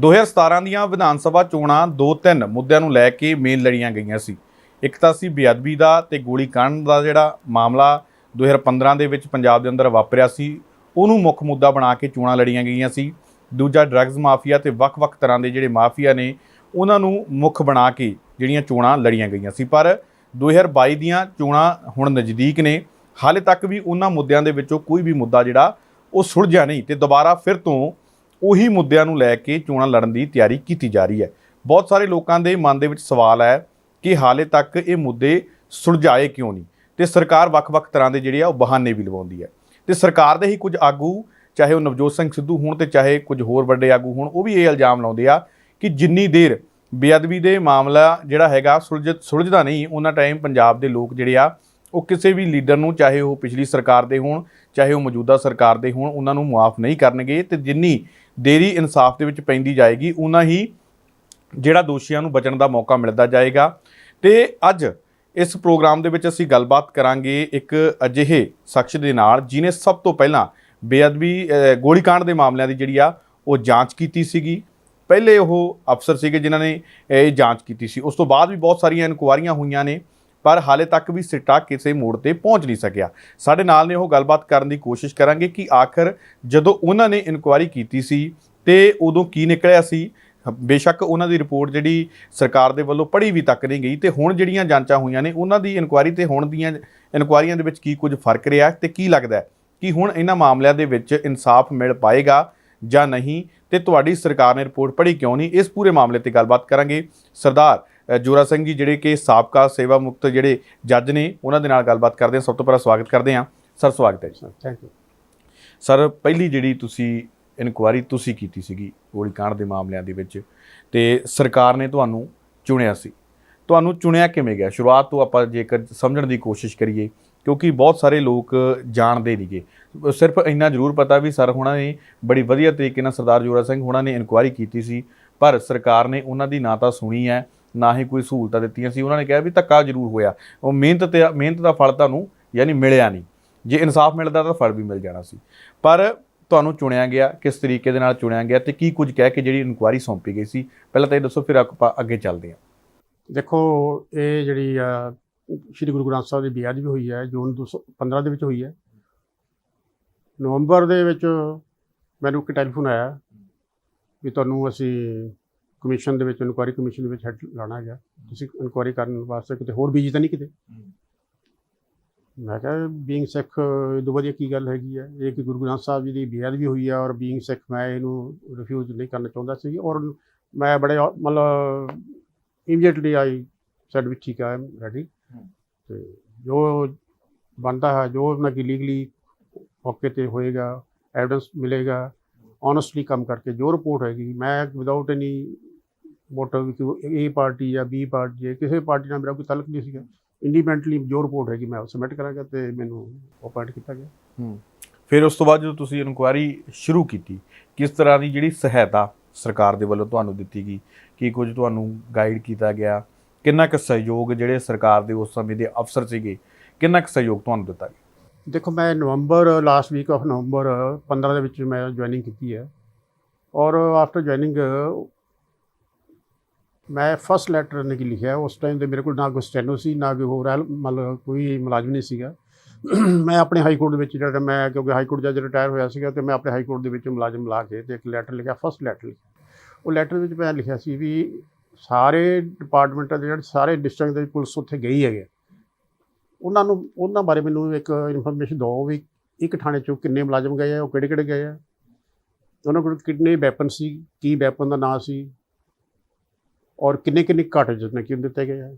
2017 ਦੀਆਂ ਵਿਧਾਨ ਸਭਾ ਚੋਣਾਂ 2-3 ਮੁੱਦਿਆਂ ਨੂੰ ਲੈ ਕੇ ਮੇਨ ਲੜੀਆਂ ਗਈਆਂ ਸੀ। ਇੱਕ ਤਾਂ ਸੀ ਬੇਅਦਬੀ ਦਾ ਤੇ ਗੋਲੀ ਕਾਂਡ ਦਾ ਜਿਹੜਾ ਮਾਮਲਾ 2015 ਦੇ ਵਿੱਚ ਪੰਜਾਬ ਦੇ ਅੰਦਰ ਵਾਪਰਿਆ ਸੀ, ਉਹਨੂੰ ਮੁੱਖ ਮੁੱਦਾ ਬਣਾ ਕੇ ਚੋਣਾਂ ਲੜੀਆਂ ਗਈਆਂ ਸੀ। ਦੂਜਾ ਡਰੱਗਸ ਮਾਫੀਆ ਤੇ ਵੱਖ-ਵੱਖ ਤਰ੍ਹਾਂ ਦੇ ਜਿਹੜੇ ਮਾਫੀਆ ਨੇ ਉਹਨਾਂ ਨੂੰ ਮੁੱਖ ਬਣਾ ਕੇ ਜਿਹੜੀਆਂ ਚੋਣਾਂ ਲੜੀਆਂ ਗਈਆਂ ਸੀ। ਪਰ 2022 ਦੀਆਂ ਚੋਣਾਂ ਹੁਣ ਨਜ਼ਦੀਕ ਨੇ, ਹਾਲੇ ਤੱਕ ਵੀ ਉਹਨਾਂ ਮੁੱਦਿਆਂ ਦੇ ਵਿੱਚੋਂ ਕੋਈ ਵੀ ਮੁੱਦਾ ਜਿਹੜਾ ਉਹ ਸੁਲਝਿਆ ਨਹੀਂ ਤੇ ਦੁਬਾਰਾ ਫਿਰ ਤੋਂ ਉਹੀ ਮੁੱਦਿਆਂ ਨੂੰ ਲੈ ਕੇ ਚੋਣਾਂ ਲੜਨ ਦੀ ਤਿਆਰੀ ਕੀਤੀ ਜਾ ਰਹੀ ਹੈ। ਬਹੁਤ ਸਾਰੇ ਲੋਕਾਂ ਦੇ ਮਨ ਦੇ ਵਿੱਚ ਸਵਾਲ ਹੈ ਕਿ ਹਾਲੇ ਤੱਕ ਇਹ ਮੁੱਦੇ ਸੁਲਝਾਏ ਕਿਉਂ ਨਹੀਂ ਤੇ ਸਰਕਾਰ ਵੱਖ-ਵੱਖ ਤਰ੍ਹਾਂ ਦੇ ਜਿਹੜੇ ਆ ਉਹ ਬਹਾਨੇ ਵੀ ਲਵਾਉਂਦੀ ਹੈ ਤੇ ਸਰਕਾਰ ਦੇ ਹੀ ਕੁਝ ਆਗੂ, ਚਾਹੇ ਉਹ ਨਵਜੋਤ ਸਿੰਘ ਸਿੱਧੂ ਹੋਣ ਤੇ ਚਾਹੇ ਕੁਝ ਹੋਰ ਵੱਡੇ ਆਗੂ ਹੋਣ, ਉਹ ਵੀ ਇਹ ਇਲਜ਼ਾਮ ਲਾਉਂਦੇ ਆ ਕਿ ਜਿੰਨੀ ਦੇਰ ਬੇਅਦਬੀ ਦੇ ਮਾਮਲਾ ਜਿਹੜਾ ਹੈਗਾ ਸੁਲਝਦਾ ਨਹੀਂ, ਉਹਨਾਂ ਟਾਈਮ ਪੰਜਾਬ ਦੇ ਲੋਕ ਜਿਹੜੇ ਆ ਉਹ ਕਿਸੇ ਵੀ ਲੀਡਰ ਨੂੰ, ਚਾਹੇ ਉਹ ਪਿਛਲੀ ਸਰਕਾਰ ਦੇ ਹੋਣ ਚਾਹੇ ਉਹ ਮੌਜੂਦਾ ਸਰਕਾਰ ਦੇ ਹੋਣ, ਉਹਨਾਂ ਨੂੰ ਮੁਆਫ ਨਹੀਂ ਕਰਨਗੇ ਤੇ ਜਿੰਨੀ ਦੇਰੀ ਇਨਸਾਫ ਦੇ ਵਿੱਚ ਪੈਂਦੀ ਜਾਏਗੀ ਉਨਾ ਹੀ ਜਿਹੜਾ ਦੋਸ਼ੀਆਂ ਨੂੰ ਬਚਣ ਦਾ ਮੌਕਾ ਮਿਲਦਾ ਜਾਏਗਾ। ਤੇ ਅੱਜ ਇਸ ਪ੍ਰੋਗਰਾਮ ਦੇ ਵਿੱਚ ਅਸੀਂ ਗੱਲਬਾਤ ਕਰਾਂਗੇ ਇੱਕ ਅਜਿਹੇ ਸ਼ਖਸ ਦੇ ਨਾਲ ਜਿਨੇ ਸਭ ਤੋਂ ਪਹਿਲਾਂ ਬੇਅਦਬੀ ਗੋਲੀकांड ਦੇ ਮਾਮਲਿਆਂ ਦੀ ਜਿਹੜੀ ਆ ਉਹ ਜਾਂਚ ਕੀਤੀ ਸੀਗੀ। ਪਹਿਲੇ ਉਹ ਅਫਸਰ ਸੀਗੇ ਜਿਨ੍ਹਾਂ ਨੇ ਇਹ ਜਾਂਚ ਕੀਤੀ ਸੀ, ਉਸ ਤੋਂ ਬਾਅਦ ਵੀ ਬਹੁਤ ਸਾਰੀਆਂ ਇਨਕੁਆਇਰੀਆਂ ਹੋਈਆਂ ਨੇ ਪਰ ਹਾਲੇ ਤੱਕ ਵੀ ਸਿੱਟਾ ਕਿਸੇ ਮੋੜ ਤੇ ਪਹੁੰਚ ਨਹੀਂ ਸਕਿਆ। ਸਾਡੇ ਨਾਲ ਨੇ ਉਹ ਗੱਲਬਾਤ ਕਰਨ ਦੀ ਕੋਸ਼ਿਸ਼ ਕਰਾਂਗੇ ਕਿ ਆਖਰ ਜਦੋਂ ਉਹਨਾਂ ਨੇ ਇਨਕੁਆਇਰੀ ਕੀਤੀ ਸੀ ਤੇ ਉਦੋਂ ਕੀ ਨਿਕਲਿਆ ਸੀ। ਬੇਸ਼ੱਕ ਉਹਨਾਂ ਦੀ ਰਿਪੋਰਟ ਜਿਹੜੀ ਸਰਕਾਰ ਦੇ ਵੱਲੋਂ ਪੜ੍ਹੀ ਵੀ ਤੱਕ ਨਹੀਂ ਗਈ ਤੇ ਹੁਣ ਜਿਹੜੀਆਂ ਜਾਂਚਾਂ ਹੋਈਆਂ ਨੇ ਉਹਨਾਂ ਦੀ ਇਨਕੁਆਇਰੀ ਤੇ ਹੁਣ ਦੀਆਂ ਇਨਕੁਆਇਰੀਆਂ ਦੇ ਵਿੱਚ ਕੀ ਕੁਝ ਫਰਕ ਰਿਹਾ ਤੇ ਕੀ ਲੱਗਦਾ ਹੈ ਕਿ ਹੁਣ ਇਹਨਾਂ ਮਾਮਲਿਆਂ ਦੇ ਵਿੱਚ ਇਨਸਾਫ ਮਿਲ ਪਾਏਗਾ ਜਾਂ ਨਹੀਂ ਤੇ ਤੁਹਾਡੀ ਸਰਕਾਰ ਨੇ ਰਿਪੋਰਟ ਪੜ੍ਹੀ ਕਿਉਂ ਨਹੀਂ। ਇਸ ਪੂਰੇ ਮਾਮਲੇ ਤੇ ਗੱਲਬਾਤ ਕਰਾਂਗੇ। ਸਰਦਾਰ ਜੋਰਾ ਸਿੰਘ ਜੀ ਜਿਹੜੇ ਕਿ ਸਾਬਕਾ ਸੇਵਾ ਮੁਕਤ ਜਿਹੜੇ ਜੱਜ ਨੇ, ਉਹਨਾਂ ਦੇ ਨਾਲ ਗੱਲਬਾਤ ਕਰਦੇ ਹਾਂ। ਸਭ ਤੋਂ ਪਹਿਲਾਂ ਸਵਾਗਤ ਕਰਦੇ ਹਾਂ ਸਰ। ਸਵਾਗਤ ਹੈ ਜੀ। ਥੈਂਕ ਯੂ ਸਰ, ਪਹਿਲੀ ਜਿਹੜੀ ਤੁਸੀਂ ਇਨਕੁਆਇਰੀ ਤੁਸੀਂ ਕੀਤੀ ਸੀਗੀ ਗੋਲੀकांड ਦੇ ਮਾਮਲਿਆਂ ਦੇ ਵਿੱਚ ਤੇ ਸਰਕਾਰ ਨੇ ਤੁਹਾਨੂੰ ਚੁਣਿਆ ਸੀ, ਤੁਹਾਨੂੰ ਚੁਣਿਆ ਕਿਵੇਂ ਗਿਆ? ਸ਼ੁਰੂਆਤ ਤੋਂ ਆਪਾਂ ਜੇਕਰ ਸਮਝਣ ਦੀ ਕੋਸ਼ਿਸ਼ ਕਰੀਏ, ਕਿਉਂਕਿ ਬਹੁਤ ਸਾਰੇ ਲੋਕ ਜਾਣਦੇ ਨਹੀਂਗੇ, ਸਿਰਫ ਇੰਨਾ ਜ਼ਰੂਰ ਪਤਾ ਵੀ ਸਰ ਹੋਣਾ ਨੇ ਬੜੀ ਵਧੀਆ ਤਰੀਕੇ ਨਾਲ, ਸਰਦਾਰ ਜੋਰਾ ਸਿੰਘ ਹੋਣਾ ਨੇ ਇਨਕੁਆਇਰੀ ਕੀਤੀ ਸੀ ਪਰ ਸਰਕਾਰ ਨੇ ਉਹਨਾਂ ਦੀ ਨਾ ਤਾਂ ਸੁਣੀ ਹੈ ਨਾ ਹੀ ਕੋਈ ਸਹੂਲਤਾਂ ਦਿੱਤੀਆਂ ਸੀ। ਉਹਨਾਂ ਨੇ ਕਿਹਾ ਵੀ ਧੱਕਾ ਜ਼ਰੂਰ ਹੋਇਆ, ਉਹ ਮਿਹਨਤ ਦਾ ਫਲ ਤੁਹਾਨੂੰ ਯਾਨੀ ਮਿਲਿਆ ਨਹੀਂ, ਜੇ ਇਨਸਾਫ ਮਿਲਦਾ ਤਾਂ ਫਲ ਵੀ ਮਿਲ ਜਾਣਾ ਸੀ। ਪਰ ਤੁਹਾਨੂੰ ਚੁਣਿਆ ਗਿਆ, ਕਿਸ ਤਰੀਕੇ ਦੇ ਨਾਲ ਚੁਣਿਆ ਗਿਆ ਤੇ ਕੀ ਕੁਝ ਕਹਿ ਕੇ ਜਿਹੜੀ ਇਨਕੁਆਇਰੀ ਸੌਂਪੀ ਗਈ ਸੀ, ਪਹਿਲਾਂ ਤਾਂ ਇਹ ਦੱਸੋ ਫਿਰ ਆਪਾਂ ਅੱਗੇ ਚੱਲਦੇ ਹਾਂ। ਦੇਖੋ, ਇਹ ਜਿਹੜੀ ਸ਼੍ਰੀ ਗੁਰੂ ਗ੍ਰੰਥ ਸਾਹਿਬ ਦੀ ਬੇਅਦਬੀ ਹੋਈ ਹੈ ਜੂਨ 2015 ਦੇ ਵਿੱਚ ਹੋਈ ਹੈ। ਨਵੰਬਰ ਦੇ ਵਿੱਚ ਮੈਨੂੰ ਇੱਕ ਟੈਲੀਫੋਨ ਆਇਆ ਵੀ ਤੁਹਾਨੂੰ ਅਸੀਂ ਕਮਿਸ਼ਨ ਦੇ ਵਿੱਚ, ਇਨਕੁਆਇਰੀ ਕਮਿਸ਼ਨ ਦੇ ਵਿੱਚ ਹੈਡ ਲਾਉਣਾ ਹੈਗਾ, ਤੁਸੀਂ ਇਨਕੁਆਇਰੀ ਕਰਨ ਵਾਸਤੇ ਕਿਤੇ ਹੋਰ ਬਿਜੀ ਤਾਂ ਨਹੀਂ ਕਿਤੇ। ਮੈਂ ਕਿਹਾ ਬੀਇੰਗ ਸਿੱਖ ਇਦੋਂ ਵਧੀਆ ਕੀ ਗੱਲ ਹੈਗੀ ਹੈ, ਇਹ ਕਿ ਗੁਰੂ ਗ੍ਰੰਥ ਸਾਹਿਬ ਜੀ ਦੀ ਬੇਅਦਬੀ ਹੋਈ ਹੈ ਔਰ ਬੀਇੰਗ ਸਿੱਖ ਮੈਂ ਇਹਨੂੰ ਰਿਫਿਊਜ਼ ਨਹੀਂ ਕਰਨਾ ਚਾਹੁੰਦਾ ਸੀ। ਔਰ ਮੈਂ ਬੜੇ ਮਤਲਬ ਇਮੀਡੀਏਟਲੀ ਆਈ ਸੈਡ ਵੀ ਠੀਕ ਹੈ, ਰੈਡੀ, ਤੇ ਜੋ ਬਣਦਾ ਹੈ, ਜੋ ਉਹਨਾਂ ਕੀ ਲੀਗਲੀ ਮੌਕੇ 'ਤੇ ਹੋਏਗਾ, ਐਵੀਡੈਂਸ ਮਿਲੇਗਾ, ਓਨੈਸਟਲੀ ਕੰਮ ਕਰਕੇ ਜੋ ਰਿਪੋਰਟ ਹੋਏਗੀ, ਮੈਂ ਵਿਦਾਊਟ ਐਨੀ ਮੋਟਿਵ ਕਿ ਏ ਪਾਰਟੀ ਜਾਂ ਬੀ ਪਾਰਟੀ ਜਾਂ ਕਿਸੇ ਪਾਰਟੀ ਨਾਲ ਮੇਰਾ ਕੋਈ ਤਾਲੁਕ ਨਹੀਂ ਸੀਗਾ, ਇੰਡੀਪੈਂਡੈਂਟਲੀ ਜੋ ਰਿਪੋਰਟ ਹੈਗੀ ਮੈਂ ਉਹ ਸਬਮਿਟ ਕਰਾਂਗਾ ਤੇ ਮੈਨੂੰ ਅਪਾਇੰਟ ਕੀਤਾ ਗਿਆ। ਫਿਰ ਉਸ ਤੋਂ ਬਾਅਦ ਜਦੋਂ ਤੁਸੀਂ ਇਨਕੁਆਇਰੀ ਸ਼ੁਰੂ ਕੀਤੀ, ਕਿਸ ਤਰ੍ਹਾਂ ਦੀ ਜਿਹੜੀ ਸਹਾਇਤਾ ਸਰਕਾਰ ਦੇ ਵੱਲੋਂ ਤੁਹਾਨੂੰ ਦਿੱਤੀ ਗਈ, ਕੀ ਕੁਝ ਤੁਹਾਨੂੰ ਗਾਈਡ ਕੀਤਾ ਗਿਆ, ਕਿੰਨਾ ਕੁ ਸਹਿਯੋਗ ਜਿਹੜੇ ਸਰਕਾਰ ਦੇ ਉਸ ਸਮੇਂ ਦੇ ਅਫਸਰ ਸੀਗੇ, ਕਿੰਨਾ ਕੁ ਸਹਿਯੋਗ ਤੁਹਾਨੂੰ ਦਿੱਤਾ ਗਿਆ? ਦੇਖੋ, ਮੈਂ ਨਵੰਬਰ ਲਾਸਟ ਵੀਕ ਆਫ ਨਵੰਬਰ 15 ਦੇ ਵਿੱਚ ਮੈਂ ਜੁਆਇਨਿੰਗ ਕੀਤੀ ਹੈ ਔਰ ਆਫਟਰ ਜੁਆਇਨਿੰਗ ਮੈਂ ਫਸਟ ਲੈਟਰ ਨੇ ਕੀ ਲਿਖਿਆ। ਉਸ ਟਾਈਮ ਤੇ ਮੇਰੇ ਕੋਲ ਨਾ ਕੋਈ ਸਟੈਨੋ ਸੀ, ਨਾ ਕੋਈ ਹੋਰ ਮਤਲਬ ਕੋਈ ਮੁਲਾਜ਼ਮ ਨਹੀਂ ਸੀਗਾ। ਮੈਂ ਆਪਣੇ ਹਾਈ ਕੋਰਟ ਦੇ ਵਿੱਚ ਜਿਹੜਾ ਮੈਂ, ਕਿਉਂਕਿ ਹਾਈ ਕੋਰਟ ਜੱਜ ਰਿਟਾਇਰ ਹੋਇਆ ਸੀਗਾ ਤੇ ਮੈਂ ਆਪਣੇ ਹਾਈ ਕੋਰਟ ਦੇ ਵਿੱਚ ਮੁਲਾਜ਼ਮ ਲਾ ਕੇ ਤੇ ਇੱਕ ਲੈਟਰ ਲਿਖਿਆ, ਫਸਟ ਲੈਟਰ ਲਿਖਿਆ। ਉਹ ਲੈਟਰ ਵਿੱਚ ਮੈਂ ਲਿਖਿਆ ਸੀ ਵੀ ਸਾਰੇ ਡਿਪਾਰਟਮੈਂਟਾਂ ਦੇ ਜਿਹੜੇ ਸਾਰੇ ਡਿਸਟ੍ਰਿਕਟ ਦੇ ਪੁਲਿਸ ਉੱਥੇ ਗਈ ਹੈਗੇ, ਉਹਨਾਂ ਬਾਰੇ ਮੈਨੂੰ ਇੱਕ ਇਨਫੋਰਮੇਸ਼ਨ ਦਿਓ ਵੀ ਇੱਕ ਥਾਣੇ 'ਚੋਂ ਕਿੰਨੇ ਮੁਲਾਜ਼ਮ ਗਏ ਆ, ਉਹ ਕਿਹੜੇ ਗਏ ਆ, ਉਹਨਾਂ ਕੋਲ ਕਿੰਨੇ ਵੈਪਨ ਸੀ, ਕੀ ਵੈਪਨ ਦਾ ਨਾਂ ਸੀ ਔਰ ਕਿੰਨੇ ਕਾਰਟ੍ਰਿਜਸ ਨੇ ਕਿਉਂ ਦਿੱਤੇ ਗਏ ਆ।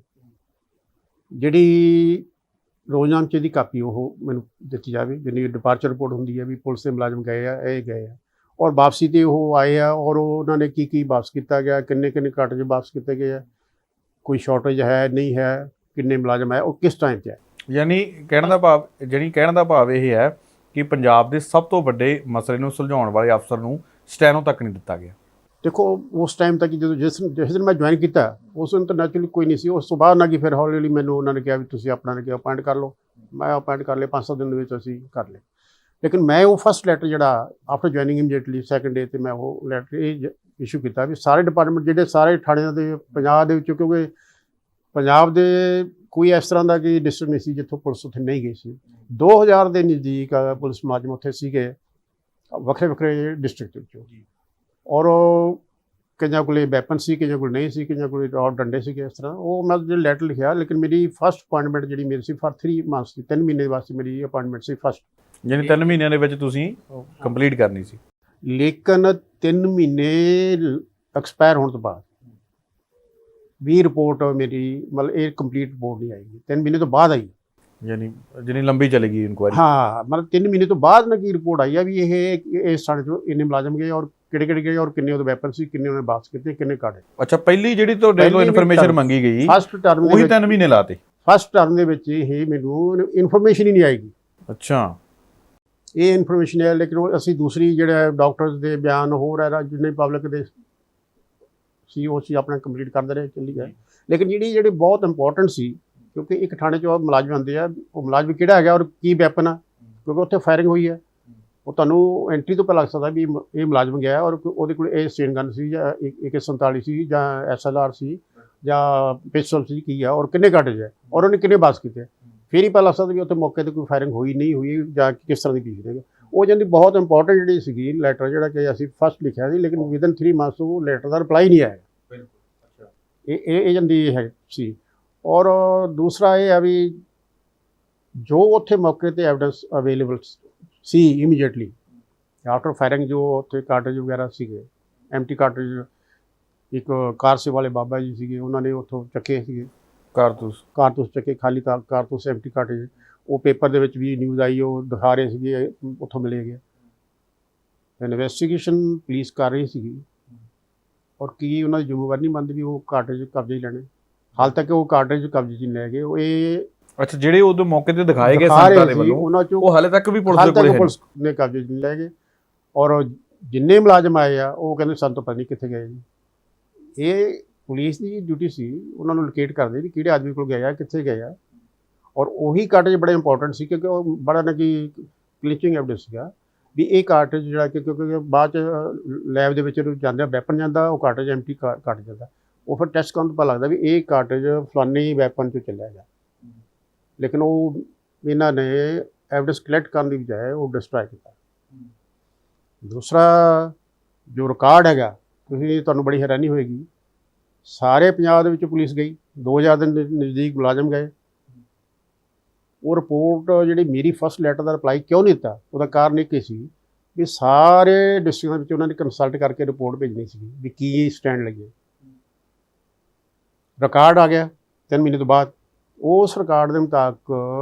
ਜਿਹੜੀ ਰੋਜ਼ਾਨਾਮਚੇ ਦੀ ਕਾਪੀ ਉਹ ਮੈਨੂੰ ਦਿੱਤੀ ਜਾਵੇ, ਜਿੰਨੀ ਡਿਪਾਰਚਰ ਰਿਪੋਰਟ ਹੁੰਦੀ ਹੈ ਵੀ ਪੁਲਿਸ ਦੇ ਮੁਲਾਜ਼ਮ ਗਏ ਆ, ਇਹ ਗਏ ਆ, ਔਰ ਵਾਪਸੀ 'ਤੇ ਉਹ ਆਏ ਆ ਔਰ ਉਹਨਾਂ ਨੇ ਕੀ ਵਾਪਸ ਕੀਤਾ ਗਿਆ, ਕਿੰਨੇ ਕਾਰਟ੍ਰਿਜ ਵਾਪਸ ਕੀਤੇ ਗਏ ਆ, ਕੋਈ ਸ਼ਾਰਟੇਜ ਹੈ ਨਹੀਂ ਹੈ, ਕਿੰਨੇ ਮੁਲਾਜ਼ਮ ਹੈ, ਉਹ ਕਿਸ ਟਾਈਮ 'ਤੇ ਹੈ। ਯਾਨੀ ਕਹਿਣ ਦਾ ਭਾਵ ਇਹ ਹੈ ਕਿ ਪੰਜਾਬ ਦੇ ਸਭ ਤੋਂ ਵੱਡੇ ਮਸਲੇ ਨੂੰ ਸੁਲਝਾਉਣ ਵਾਲੇ ਅਫਸਰ ਨੂੰ ਸਟੈਨੋ ਤੱਕ ਨਹੀਂ ਦਿੱਤਾ ਗਿਆ। ਦੇਖੋ, ਉਸ ਟਾਈਮ ਤੱਕ ਜਦੋਂ ਜਿਸ ਦਿਨ ਮੈਂ ਜੁਆਇਨ ਕੀਤਾ ਉਸ ਦਿਨ ਤਾਂ ਨੈਚੁਰਲੀ ਕੋਈ ਨਹੀਂ ਸੀ। ਉਸ ਤੋਂ ਬਾਅਦ ਨਾ ਕਿ ਫਿਰ ਹੌਲੀ ਹੌਲੀ ਮੈਨੂੰ ਉਹਨਾਂ ਨੇ ਕਿਹਾ ਵੀ ਤੁਸੀਂ ਆਪਣਾ ਨੇ ਕਿਹਾ ਅਪਾਇੰਟ ਕਰ ਲਓ। ਮੈਂ ਅਪਾਇੰਟ ਕਰ ਲਏ, 5-7 ਦਿਨ ਦੇ ਵਿੱਚ ਅਸੀਂ ਕਰ ਲਏ। ਲੇਕਿਨ ਮੈਂ ਉਹ ਫਸਟ ਲੈਟਰ ਜਿਹੜਾ after joining immediately second day 'ਤੇ ਮੈਂ ਉਹ ਲੈਟਰ ਇਹ ਇਸ਼ੂ ਕੀਤਾ ਵੀ ਸਾਰੇ ਡਿਪਾਰਟਮੈਂਟ ਜਿਹੜੇ ਸਾਰੇ ਥਾਣਿਆਂ ਦੇ ਪੰਜਾਬ ਦੇ ਵਿੱਚੋਂ, ਕਿਉਂਕਿ ਪੰਜਾਬ ਦੇ ਕੋਈ ਇਸ ਤਰ੍ਹਾਂ ਦਾ ਕਿ ਡਿਸਟ੍ਰਿਕਟ ਨਹੀਂ ਸੀ ਜਿੱਥੋਂ ਪੁਲਿਸ ਉੱਥੇ ਨਹੀਂ ਗਈ ਸੀ। 2000 ਦੇ ਨਜ਼ਦੀਕ ਪੁਲਿਸ ਮੁਲਾਜ਼ਮ ਉੱਥੇ ਸੀਗੇ ਵੱਖਰੇ ਵੱਖਰੇ ਡਿਸਟ੍ਰਿਕਟ ਵਿੱਚੋਂ, ਔਰ ਕਈਆਂ ਕੋਲ ਵੈਪਨ ਸੀ, ਕਈਆਂ ਕੋਲ ਨਹੀਂ ਸੀ, ਕਈਆਂ ਕੋਲ ਰੌਡ ਡੰਡੇ ਸੀਗੇ। ਇਸ ਤਰ੍ਹਾਂ ਉਹ ਮੈਂ ਜਿਹੜਾ ਲੈਟਰ ਲਿਖਿਆ, ਲੇਕਿਨ ਮੇਰੀ ਫਸਟ ਅਪਾਇੰਟਮੈਂਟ ਜਿਹੜੀ ਮੇਰੀ ਸੀ ਫॉर 3 ਮੰਥਸ ਸੀ, 3 ਮਹੀਨੇ ਵਾਸਤੇ ਮੇਰੀ ਅਪਾਇੰਟਮੈਂਟ ਸੀ ਫਸਟ, ਯਾਨੀ 3 ਮਹੀਨਿਆਂ ਦੇ ਵਿੱਚ ਤੁਸੀਂ ਕੰਪਲੀਟ ਕਰਨੀ ਸੀ। ਲੇਕਿਨ 3 ਮਹੀਨੇ ਐਕਸਪਾਇਰ ਹੋਣ ਤੋਂ ਬਾਅਦ ਵੀ ਰਿਪੋਰਟ ਮੇਰੀ ਮਤਲਬ ਇਹ ਕੰਪਲੀਟ ਰਿਪੋਰਟ ਨਹੀਂ ਆਏਗੀ, 3 ਮਹੀਨੇ ਤੋਂ ਬਾਅਦ ਆਈ। ਯਾਨੀ ਜਿੰਨੀ ਲੰਬੀ ਚਲੇਗੀ ਇਨਕੁਆਇਰੀ। ਹਾਂ, ਮਤਲਬ 3 ਮਹੀਨੇ ਤੋਂ ਬਾਅਦ ਨਾ ਕੀ ਰਿਪੋਰਟ ਆਈ ਆ ਵੀ ਇਹ ਇਸ ਥਾਣੇ 'ਚੋਂ ਇੰਨੇ ਮੁਲਾਜ਼ਮ ਗਏ ਔਰ ਕਿਹੜੇ ਗਏ ਔਰ ਕਿੰਨੇ ਉਹਦੇ ਵੈਪਨ ਸੀ, ਕਿੰਨੇ ਉਹਨੇ ਵਾਪਸ ਕੀਤੇ, ਕਿੰਨੇ ਕਾੜੇ। ਅੱਛਾ, ਪਹਿਲੀ ਜਿਹੜੀ ਤੁਹਾਡੇ ਕੋਲ ਇਨਫੋਰਮੇਸ਼ਨ ਮੰਗੀ ਗਈ ਫਸਟ ਟਰਮ ਉਹੀ 3 ਮਹੀਨੇ ਲਾਤੇ। ਫਸਟ ਟਰਮ ਦੇ ਵਿੱਚ ਇਹ ਮੈਨੂੰ ਇਨਫੋਰਮੇਸ਼ਨ ਹੀ ਨਹੀਂ ਆਏਗੀ। ਅੱਛਾ, ਇਹ ਇਨਫੋਰਮੇਸ਼ਨ ਹੈ, ਲੇਕਿਨ ਉਹ ਅਸੀਂ ਦੂਸਰੀ ਜਿਹੜੇ ਡਾਕਟਰਸ ਦੇ ਬਿਆਨ ਹੋਰ ਹੈ ਜਿੰਨੇ ਪਬਲਿਕ ਦੇ ਸੀ ਉਹ ਅਸੀਂ ਆਪਣਾ ਕੰਪਲੀਟ ਕਰਦੇ ਰਹੇ, ਚੱਲੀ ਗਏ। ਲੇਕਿਨ ਜਿਹੜੀ ਬਹੁਤ ਇੰਪੋਰਟੈਂਟ ਸੀ, ਕਿਉਂਕਿ ਇੱਕ ਥਾਣੇ 'ਚ ਮੁਲਾਜ਼ਮ ਆਉਂਦੇ ਆ, ਉਹ ਮੁਲਾਜ਼ਮ ਕਿਹੜਾ ਹੈਗਾ ਔਰ ਕੀ ਵੈਪਨ ਆ, ਕਿਉਂਕਿ ਉੱਥੇ ਫਾਇਰਿੰਗ ਹੋਈ ਹੈ। ਉਹ ਤੁਹਾਨੂੰ ਐਂਟਰੀ ਤੋਂ ਪਹਿਲਾਂ ਲੱਗ ਸਕਦਾ ਵੀ ਇਹ ਮੁਲਾਜ਼ਮ ਗਿਆ ਔਰ ਉਹਦੇ ਕੋਲ ਇਹ ਸਟੇਨ ਗਨ ਸੀ ਜਾਂ AK-47 ਸੀ ਜਾਂ SLR ਸੀ ਜਾਂ ਪਿਸਟਲ ਸੀ, ਕੀ ਆ ਔਰ ਕਿੰਨੇ ਕਾਟੇਜ ਹੈ ਔਰ ਉਹਨੇ ਕਿੰਨੇ ਬਾਸ ਕੀਤੇ, ਫਿਰ ਹੀ ਪਤਾ ਲੱਗ ਸਕਦਾ ਵੀ ਉੱਥੇ ਮੌਕੇ 'ਤੇ ਕੋਈ ਫਾਇਰਿੰਗ ਹੋਈ ਨਹੀਂ ਹੋਈ ਜਾਂ ਕਿਸ ਤਰ੍ਹਾਂ ਦੀ ਕੀ ਸੀਗਾ। ਉਹ ਜਾਂਦੀ ਬਹੁਤ ਇੰਪੋਰਟੈਂਟ ਜਿਹੜੀ ਸੀਗੀ ਲੈਟਰ, ਜਿਹੜਾ ਕਿ ਅਸੀਂ ਫਸਟ ਲਿਖਿਆ ਸੀ, ਲੇਕਿਨ ਵਿਦਨ 3 ਮੰਥਸ ਉਹ ਲੈਟਰ ਦਾ ਰਿਪਲਾਈ ਨਹੀਂ ਆਇਆ। ਇਹ ਜਾਂਦੀ ਹੈ ਸੀ। ਔਰ ਦੂਸਰਾ ਇਹ ਆ ਵੀ ਜੋ ਉੱਥੇ ਮੌਕੇ 'ਤੇ ਐਵੀਡੈਂਸ ਅਵੇਲੇਬਲ ਸੀ ਇਮੀਡੀਏਟਲੀ ਆਫਟਰ ਫਾਇਰਿੰਗ, ਜੋ ਉੱਥੇ ਕਾਰਟੇਜ ਵਗੈਰਾ ਸੀਗੇ, ਐਮਟੀ ਕਾਰਟੇਜ, ਇੱਕ ਕਾਰਸੇ ਵਾਲੇ ਬਾਬਾ ਜੀ ਸੀਗੇ, ਉਹਨਾਂ ਨੇ ਉੱਥੋਂ ਚੱਕੇ ਸੀਗੇ ਕਾਰਤੂਸ ਚੱਕੇ, ਖਾਲੀ ਕਾਰਤੂਸ, ਐਮਟੀ ਕਾਰਟੇਜ। ਉਹ ਪੇਪਰ ਦੇ ਵਿੱਚ ਵੀ ਨਿਊਜ਼ ਆਈ, ਉਹ ਦਿਖਾ ਰਹੇ ਸੀਗੇ ਉੱਥੋਂ ਮਿਲੇ ਗਏ। ਇਨਵੈਸਟੀਗੇਸ਼ਨ ਪੁਲਿਸ ਕਰ ਰਹੀ ਸੀਗੀ ਔਰ ਕੀ ਉਹਨਾਂ ਦੀ ਜ਼ਿੰਮੇਵਾਰੀ ਨਹੀਂ ਬਣਦੀ ਵੀ ਉਹ ਕਾਰਟੇਜ ਕਬਜ਼ੇ ਲੈਣੇ। ਹਾਲ ਤੱਕ ਉਹ ਕਾਰਟੇਜ ਕਬਜ਼ੇ 'ਚ ਨਹੀਂ ਲੈ ਗਏ। ਉਹ ਇਹ ਅੱਛਾ, ਜਿਹੜੇ ਉਦੋਂ ਮੌਕੇ ਤੇ ਦਿਖਾਏ ਗਏ ਸੰਗਤਾਂ ਦੇ ਵੱਲੋਂ ਉਹਨਾਂ 'ਚੋਂ ਉਹ ਹਾਲੇ ਤੱਕ ਵੀ ਪੁਲਿਸ ਨੇ ਕਬਜ਼ੇ 'ਚ ਨਹੀਂ ਲੈ ਗਏ। ਔਰ ਜਿੰਨੇ ਮੁਲਾਜ਼ਮ ਆਏ ਆ ਉਹ ਕਹਿੰਦੇ ਸਾਨੂੰ ਤਾਂ ਪਤਾ ਨਹੀਂ ਕਿੱਥੇ ਗਏ ਜੀ। ਇਹ ਪੁਲਿਸ ਦੀ ਡਿਊਟੀ ਸੀ ਉਹਨਾਂ ਨੂੰ ਲੋਕੇਟ ਕਰਦੇ ਵੀ ਕਿਹੜੇ ਆਦਮੀ ਕੋਲ ਗਏ ਆ, ਕਿੱਥੇ ਗਏ ਆ। ਔਰ ਉਹੀ ਕਾਰਟੇਜ ਬੜਾ ਇੰਪੋਰਟੈਂਟ ਸੀ ਕਿਉਂਕਿ ਉਹ ਬੜਾ ਨਾ ਕਿ ਕਲਿਚਿੰਗ ਐਵੀਡੈਂਸ ਸੀਗਾ ਵੀ ਇਹ ਕਾਰਟੇਜ ਜਿਹੜਾ ਕਿ ਕਿਉਂਕਿ ਬਾਅਦ 'ਚ ਲੈਬ ਦੇ ਵਿੱਚ ਜਾਂਦੇ ਵੈਪਨ ਜਾਂਦਾ, ਉਹ ਕਾਰਟੇਜ ਐਮਟੀ ਕੱਟ ਜਾਂਦਾ। ਉਹ ਫਿਰ ਟੈਸਟ ਕਰਨ ਤੋਂ ਪਤਾ ਲੱਗਦਾ ਵੀ ਇਹ ਕਾਰਟੇਜ ਫਲਾਨੀ ਵੈਪਨ 'ਚੋਂ ਚੱਲਿਆ ਗਿਆ। ਲੇਕਿਨ ਉਹ ਇਹਨਾਂ ਨੇ ਐਵੀਡੈਂਸ ਕਲੈਕਟ ਕਰਨ ਦੀ ਬਜਾਏ ਉਹ ਡਿਸਟਰਾਏ ਕੀਤਾ। ਦੂਸਰਾ ਜੋ ਰਿਕਾਰਡ ਹੈਗਾ, ਤੁਹਾਨੂੰ ਬੜੀ ਹੈਰਾਨੀ ਹੋਏਗੀ, ਸਾਰੇ ਪੰਜਾਬ ਦੇ ਵਿੱਚ ਪੁਲਿਸ ਗਈ, 2000 ਦੇ ਨਜ਼ਦੀਕ ਮੁਲਾਜ਼ਮ ਗਏ। ਉਹ ਰਿਪੋਰਟ ਜਿਹੜੀ ਮੇਰੀ ਫਸਟ ਲੈਟਰ ਦਾ ਰਿਪਲਾਈ ਕਿਉਂ ਨਹੀਂ ਦਿੱਤਾ, ਉਹਦਾ ਕਾਰਨ ਇੱਕ ਹੀ ਸੀ ਵੀ ਸਾਰੇ ਡਿਸਟ੍ਰਿਕਟਾਂ ਵਿੱਚ ਉਹਨਾਂ ਨੇ ਕੰਸਲਟ ਕਰਕੇ ਰਿਪੋਰਟ ਭੇਜਣੀ ਸੀ ਵੀ ਕੀ ਸਟੈਂਡ ਲੱਗੇ। ਰਿਕਾਰਡ ਆ ਗਿਆ 3 ਮਹੀਨੇ ਤੋਂ ਬਾਅਦ, ਉਸ ਰਿਕਾਰਡ ਦੇ ਮੁਤਾਬਕ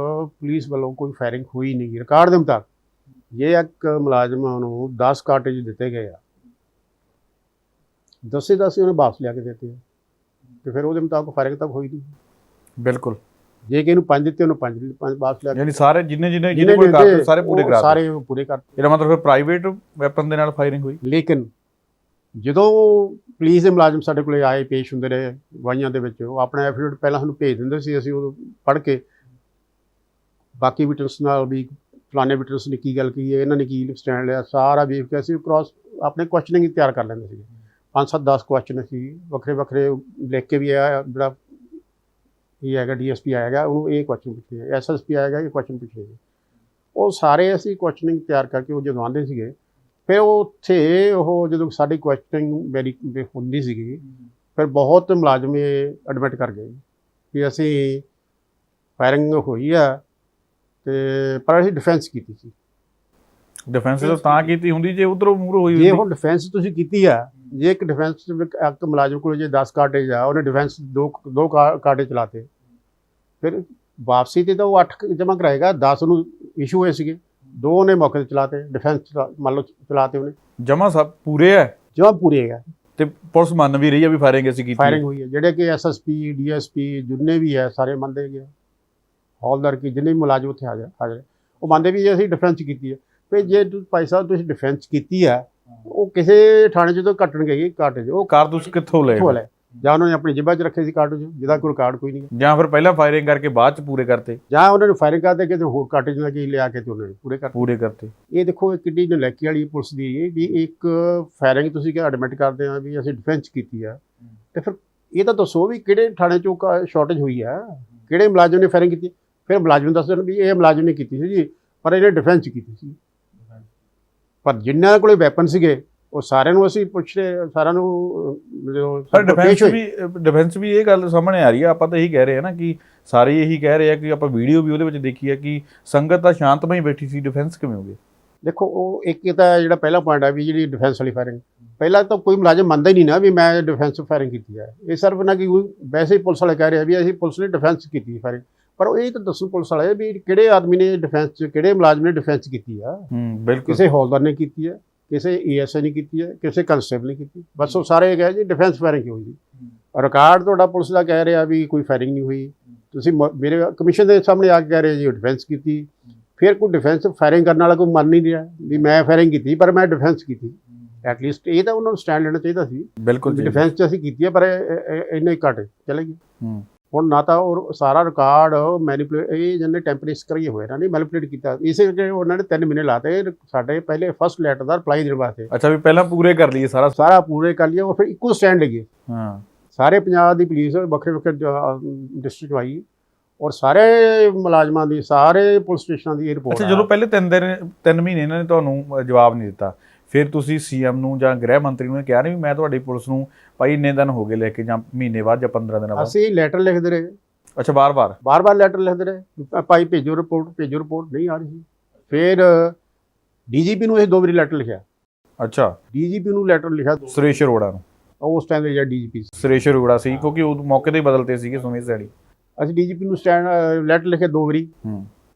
ਪੁਲਿਸ ਵੱਲੋਂ ਕੋਈ ਫਾਇਰਿੰਗ ਹੋਈ ਨਹੀਂ। ਰਿਕਾਰਡ ਦੇ ਮੁਤਾਬਕ ਜੇ ਇੱਕ ਮੁਲਾਜ਼ਮਾਂ ਨੂੰ 10 ਕਾਰਟੇਜ ਦਿੱਤੇ ਗਏ ਆ, 10 ਉਹਨੇ ਵਾਪਸ ਲਿਆ ਕੇ ਦਿੱਤੇ ਆ, ਤੇ ਫਿਰ ਉਹਦੇ ਮੁਤਾਬਕ ਫਾਇਰਿੰਗ ਤਾਂ ਹੋਈ ਨਹੀਂ। ਬਿਲਕੁਲ, ਜੇ ਕਿ ਇਹਨੂੰ 5 ਦਿੱਤੇ ਉਹਨੂੰ 5 ਵਾਪਸ ਲਿਆ, ਯਾਨੀ ਸਾਰੇ ਜਿਹਨੇ ਕੋਈ ਕਾਰਟੇਜ ਸਾਰੇ ਪੂਰੇ ਕਰ ਇਹਦਾ ਮਤਲਬ ਫਿਰ ਪ੍ਰਾਈਵੇਟ ਵੈਪਨ ਦੇ ਨਾਲ ਫਾਇਰਿੰਗ ਹੋਈ। ਲੇਕਿਨ ਜਦੋਂ ਪੁਲਿਸ ਦੇ ਮੁਲਾਜ਼ਮ ਸਾਡੇ ਕੋਲ ਆਏ, ਪੇਸ਼ ਹੁੰਦੇ ਰਹੇ ਗਵਾਹੀਆਂ ਦੇ ਵਿੱਚ, ਉਹ ਆਪਣਾ ਐਫੀਡੇਵਿਟ ਪਹਿਲਾਂ ਸਾਨੂੰ ਭੇਜ ਦਿੰਦੇ ਸੀ, ਅਸੀਂ ਉਹ ਪੜ੍ਹ ਕੇ ਬਾਕੀ ਵਿਟਨਸ ਨਾਲ ਵੀ ਫਲਾਣੇ ਵਿਟਨਸ ਨੇ ਕੀ ਗੱਲ ਕੀ ਹੈ, ਇਹਨਾਂ ਨੇ ਕੀ ਸਟੈਂਡ ਲਿਆ, ਸਾਰਾ ਵੇਖ ਕੇ ਅਸੀਂ ਕ੍ਰਾਸ ਆਪਣੇ ਕੁਐਸਚਨਿੰਗ ਤਿਆਰ ਕਰ ਲੈਂਦੇ ਸੀਗੇ। 5-7-10 ਕੁਐਸਚਨ ਅਸੀਂ ਵੱਖਰੇ ਲਿਖ ਕੇ ਵੀ ਆਇਆ, ਜਿਹੜਾ ਇਹ ਹੈਗਾ DSP ਆਏਗਾ ਉਹਨੂੰ ਇਹ ਕੁਐਸਚਨ ਪੁੱਛੇ, SSP ਆਏਗਾ ਇਹ ਕੁਐਸਚਨ ਪੁੱਛੇ। ਉਹ ਸਾਰੇ ਅਸੀਂ ਕੁਐਸਚਨਿੰਗ ਤਿਆਰ ਕਰਕੇ ਉਹ ਜਦੋਂ ਆਉਂਦੇ ਸੀਗੇ, ਫਿਰ ਉੱਥੇ ਉਹ ਜਦੋਂ ਸਾਡੀ ਕੁਐਸਚਨਿੰਗ ਮੇਰੀ ਹੁੰਦੀ ਸੀਗੀ, ਫਿਰ ਬਹੁਤ ਮੁਲਾਜ਼ਮ ਐਡਮਿਟ ਕਰ ਗਏ ਕਿ ਅਸੀਂ ਫਾਇਰਿੰਗ ਹੋਈ ਆ, ਤੇ ਪਰ ਅਸੀਂ ਡਿਫੈਂਸ ਕੀਤੀ ਸੀ। ਡਿਫੈਂਸ ਤਾਂ ਕੀਤੀ ਹੁੰਦੀ ਜੇ ਉਧਰੋਂ ਮੂਹਰੋਂ ਹੋਈ ਜੇ ਹੁਣ ਡਿਫੈਂਸ ਤੁਸੀਂ ਕੀਤੀ ਆ, ਜੇ ਇੱਕ ਡਿਫੈਂਸ ਇੱਕ ਮੁਲਾਜ਼ਮ ਕੋਲ ਜੇ 10 ਕਾਰਟੇਜ ਆ, ਉਹਨੇ ਡਿਫੈਂਸ ਦੋ ਕਾਰਟੇਜ ਚਲਾਤੇ, ਫਿਰ ਵਾਪਸੀ ਤੇ ਤਾਂ ਉਹ 8 ਜਮ੍ਹਾਂ ਕਰਾਏਗਾ, 10 ਨੂੰ ਇਸ਼ੂ ਹੋਏ ਸੀਗੇ, 2 ਨੇ ਮੌਕੇ ਤੇ ਚਲਾਤੇ, ਡਿਫੈਂਸ ਮੰਨ ਲਓ ਚਲਾਤੇ ਉਹਨੇ, ਜਮ੍ਹਾਂ ਸਭ ਪੂਰੇ ਹੈ, ਜਮ੍ਹਾਂ ਪੂਰੇ ਹੈਗਾ। ਤੇ ਪੁਲਿਸ ਮੰਨ ਵੀ ਰਹੀ ਹੈ ਵੀ ਫਾਇਰਿੰਗ ਅਸੀਂ ਕੀਤੀ, ਫਾਇਰਿੰਗ ਹੋਈ ਹੈ। ਜਿਹੜੇ ਕਿ SSP DSP ਜਿੰਨੇ ਵੀ ਹੈ ਸਾਰੇ ਮੰਨਦੇ ਗਏ, ਹੌਲਦਾਰ ਕੀ ਜਿੰਨੇ ਵੀ ਮੁਲਾਜ਼ਮ ਉੱਥੇ ਹਾਜ਼ਰ ਉਹ ਮੰਨਦੇ ਵੀ ਅਸੀਂ ਡਿਫੈਂਸ ਕੀਤੀ ਹੈ। ਫਿਰ ਜੇ ਭਾਈ ਸਾਹਿਬ ਤੁਸੀਂ ਡਿਫੈਂਸ ਕੀਤੀ ਆ, ਉਹ ਕਿਸੇ ਥਾਣੇ 'ਚ ਤੋਂ ਕੱਟਣ ਗਈ ਕਾਰਟੇਜ, ਉਹ ਕਾਰਤੂਸ ਕਿੱਥੋਂ ਲਏ? ਜਾਂ ਉਹਨਾਂ ਨੇ ਆਪਣੀ ਜੇਬਾਂ 'ਚ ਰੱਖੇ ਸੀ ਕਾਰਟੂਜ, ਜਿਹਦਾ ਕੋਈ ਰਿਕਾਰਡ ਕੋਈ ਨਹੀਂ, ਜਾਂ ਫਿਰ ਪਹਿਲਾਂ ਫਾਇਰਿੰਗ ਕਰਕੇ ਬਾਅਦ ਚ ਪੂਰੇ ਕਰਤੇ? ਜਾਂ ਉਹਨਾਂ ਨੇ ਫਾਇਰਿੰਗ ਕਰਦੇ ਕਿਤੇ ਹੋਰ ਕਾਰਟੂਜ ਨਾਲ ਕੀ ਲਿਆ ਕੇ ਤੇ ਉਹਨਾਂ ਨੇ ਪੂਰੇ ਕਰਤੇ। ਇਹ ਦੇਖੋ ਇਹ ਕਿੰਨੀ ਨਲਾਇਕੀ ਵਾਲੀ ਪੁਲਿਸ ਦੀ ਇਹ ਵੀ ਇੱਕ ਫਾਇਰਿੰਗ ਤੁਸੀਂ ਕਿ ਐਡਮਿਟ ਕਰਦੇ ਆ ਵੀ ਅਸੀਂ ਡਿਫੈਂਸ ਕੀਤੀ ਆ, ਤੇ ਫਿਰ ਇਹ ਤਾਂ ਦੱਸੋ ਵੀ ਕਿਹੜੇ ਥਾਣੇ 'ਚੋਂ ਸ਼ਾਰਟੇਜ ਹੋਈ ਆ, ਕਿਹੜੇ ਮੁਲਾਜ਼ਮ ਨੇ ਫਾਇਰਿੰਗ ਕੀਤੀ? ਫਿਰ ਮੁਲਾਜ਼ਮ ਦੱਸ ਦੇਣ ਵੀ ਇਹ ਮੁਲਾਜ਼ਮ ਨੇ ਕੀਤੀ ਸੀ ਜੀ, ਪਰ ਇਹਨੇ ਡਿਫੈਂਸ ਕੀਤੀ ਸੀ। ਪਰ ਜਿਨ੍ਹਾਂ ਕੋਲੇ ਵੈਪਨ ਸੀਗੇ ਉਹ ਸਾਰਿਆਂ ਨੂੰ ਅਸੀਂ ਪੁੱਛ ਰਹੇ, ਸਾਰਿਆਂ ਨੂੰ ਪਰ ਡਿਫੈਂਸ ਵੀ ਇਹ ਗੱਲ ਸਾਹਮਣੇ ਆ ਰਹੀ ਆ, ਆਪਾਂ ਤਾਂ ਇਹੀ ਕਹਿ ਰਹੇ ਆ ਨਾ ਕਿ ਸਾਰੇ ਇਹੀ ਕਹਿ ਰਹੇ ਆ ਕਿ ਆਪਾਂ ਵੀਡੀਓ ਵੀ ਉਹਦੇ ਵਿੱਚ ਦੇਖੀ ਆ ਕਿ ਸੰਗਤ ਤਾਂ ਸ਼ਾਂਤਮਈ ਬੈਠੀ ਸੀ, ਡਿਫੈਂਸ ਕਿਵੇਂ ਹੋ ਗਈ? ਦੇਖੋ ਉਹ ਇੱਕ ਤਾਂ ਜਿਹੜਾ ਪਹਿਲਾ ਪੁਆਇੰਟ ਆ ਵੀ ਜਿਹੜੀ ਡਿਫੈਂਸ ਵਾਲੀ ਫਾਇਰਿੰਗ, ਪਹਿਲਾਂ ਤਾਂ ਕੋਈ ਮੁਲਾਜ਼ਮ ਮੰਨਦਾ ਹੀ ਨਹੀਂ ਨਾ ਵੀ ਮੈਂ ਡਿਫੈਂਸ ਫਾਇਰਿੰਗ ਕੀਤੀ ਹੈ। ਇਹ ਸਿਰਫ ਨਾ ਕਿ ਵੈਸੇ ਹੀ ਪੁਲਿਸ ਵਾਲੇ ਕਹਿ ਰਹੇ ਵੀ ਅਸੀਂ ਪੁਲਿਸ ਨੇ ਡਿਫੈਂਸ ਕੀਤੀ ਫਾਇਰਿੰਗ, ਪਰ ਇਹ ਤਾਂ ਦੱਸੋ ਪੁਲਿਸ ਵਾਲੇ ਵੀ ਕਿਹੜੇ ਆਦਮੀ ਨੇ ਡਿਫੈਂਸ 'ਚ, ਕਿਹੜੇ ਮੁਲਾਜ਼ਮ ਨੇ ਡਿਫੈਂਸ ਕੀਤੀ ਆ? ਬਿਲਕੁਲ। ਕਿਸੇ ਹੌਲਦਾਰ ਨੇ ਕੀਤੀ ਹੈ, ਕਿਸੇ ਏਐਸਆਈ ਨੇ ਕੀਤੀ ਹੈ, ਕਿਸੇ ਕਨਸਟੇਬਲ ਨੇ ਕੀਤੀ, ਬਸ ਉਹ ਸਾਰੇ ਕਹੇ ਜੀ ਡਿਫੈਂਸ ਫਾਇਰਿੰਗ ਹੋਈ ਜੀ। ਰਿਕਾਰਡ ਤੁਹਾਡਾ ਪੁਲਿਸ ਦਾ ਕਹਿ ਰਿਹਾ ਵੀ ਕੋਈ ਫਾਇਰਿੰਗ ਨਹੀਂ ਹੋਈ, ਤੁਸੀਂ ਮੇਰੇ ਕਮਿਸ਼ਨ ਦੇ ਸਾਹਮਣੇ ਆ ਕੇ ਕਹਿ ਰਹੇ ਜੀ ਡਿਫੈਂਸ ਕੀਤੀ। ਫਿਰ ਕੋਈ ਡਿਫੈਂਸ ਫਾਇਰਿੰਗ ਕਰਨ ਵਾਲਾ ਕੋਈ ਮੰਨ ਨਹੀਂ ਰਿਹਾ ਵੀ ਮੈਂ ਫਾਇਰਿੰਗ ਕੀਤੀ ਪਰ ਮੈਂ ਡਿਫੈਂਸ ਕੀਤੀ। ਐਟਲੀਸਟ ਇਹ ਤਾਂ ਉਹਨਾਂ ਨੂੰ ਸਟੈਂਡ ਲੈਣਾ ਚਾਹੀਦਾ ਸੀ, ਬਿਲਕੁਲ ਡਿਫੈਂਸ 'ਚ ਅਸੀਂ ਕੀਤੀ ਹੈ ਪਰ ਇੰਨੇ ਘੱਟ ਚਲੇ ਗਏ। ਹੁਣ ਨਾ ਤਾਂ ਉਹ ਸਾਰਾ ਰਿਕਾਰਡ ਮੈਨੀਪੂਲੇਟ, ਇਹ ਜਿਹਨੇ ਟੈਂਪਰੇਸ ਕਰੀਏ ਹੋਏ ਨਾ, ਨਹੀਂ ਮੈਨੀਪੂਲੇਟ ਕੀਤਾ, ਇਸੇ ਕਰਕੇ ਉਹਨਾਂ ਨੇ 3 ਮਹੀਨੇ ਲਾਤੇ ਸਾਡੇ ਪਹਿਲੇ ਫਸਟ ਲੈਟਰ ਦਾ ਰਿਪਲਾਈ ਦੇਣ ਵਾਸਤੇ। ਅੱਛਾ, ਵੀ ਪਹਿਲਾਂ ਪੂਰੇ ਕਰ ਲਈਏ ਸਾਰਾ ਪੂਰੇ ਕਰ ਲਿਆ, ਉਹ ਫਿਰ ਇੱਕੋ ਸਟੈਂਡ ਲਈਏ। ਸਾਰੇ ਪੰਜਾਬ ਦੀ ਪੁਲਿਸ ਵੱਖਰੇ ਡਿਸਟ੍ਰਿਕਟ ਆਈ ਔਰ ਸਾਰੇ ਮੁਲਾਜ਼ਮਾਂ ਦੀ, ਸਾਰੇ ਪੁਲਿਸ ਸਟੇਸ਼ਨਾਂ ਦੀ ਇਹ ਰਿਪੋਰਟ। ਅੱਛਾ, ਜਦੋਂ ਪਹਿਲੇ 3 ਮਹੀਨੇ ਇਹਨਾਂ ਨੇ ਤੁਹਾਨੂੰ ਜਵਾਬ ਨਹੀਂ ਦਿੱਤਾ, ਫਿਰ ਤੁਸੀਂ ਸੀਐਮ ਨੂੰ ਜਾਂ ਗ੍ਰਹਿ ਮੰਤਰੀ ਨੂੰ ਕਿਹਾ ਨਹੀਂ ਵੀ ਮੈਂ ਤੁਹਾਡੀ ਪੁਲਿਸ ਨੂੰ ਭਾਈ ਇੰਨੇ ਦਿਨ ਹੋ ਗਏ ਲੈ ਕੇ, ਜਾਂ ਮਹੀਨੇ ਬਾਅਦ ਜਾਂ 15 ਦਿਨਾਂ ਬਾਅਦ? ਅਸੀਂ ਲੈਟਰ ਲਿਖਦੇ ਰਹੇ। ਅੱਛਾ, ਬਾਰ-ਬਾਰ ਲੈਟਰ ਲਿਖਦੇ ਰਹੇ, ਭਾਈ ਭੇਜੋ ਰਿਪੋਰਟ, ਨਹੀਂ ਆ ਰਹੀ ਸੀ। ਫਿਰ ਡੀਜੀਪੀ ਨੂੰ ਇਹ 2 ਵਾਰੀ ਲੈਟਰ ਲਿਖਿਆ। ਅੱਛਾ, ਡੀਜੀਪੀ ਨੂੰ ਲੈਟਰ ਲਿਖਿਆ ਸੁਰੇਸ਼ ਅਰੋੜਾ ਨੂੰ? ਉਸ ਟਾਈਮ ਦੇ ਜਿਹੜਾ ਡੀਜੀਪੀ ਸੁਰੇਸ਼ ਅਰੋੜਾ ਸੀ, ਕਿਉਂਕਿ ਉਹ ਮੌਕੇ ਤੇ ਹੀ ਬਦਲਤੇ ਸੀਗੇ ਸੁਮੇਸ਼ ਸੈਣੀ। ਅਸੀਂ ਡੀਜੀਪੀ ਨੂੰ ਲੈਟਰ ਲਿਖੇ 2 ਵਾਰੀ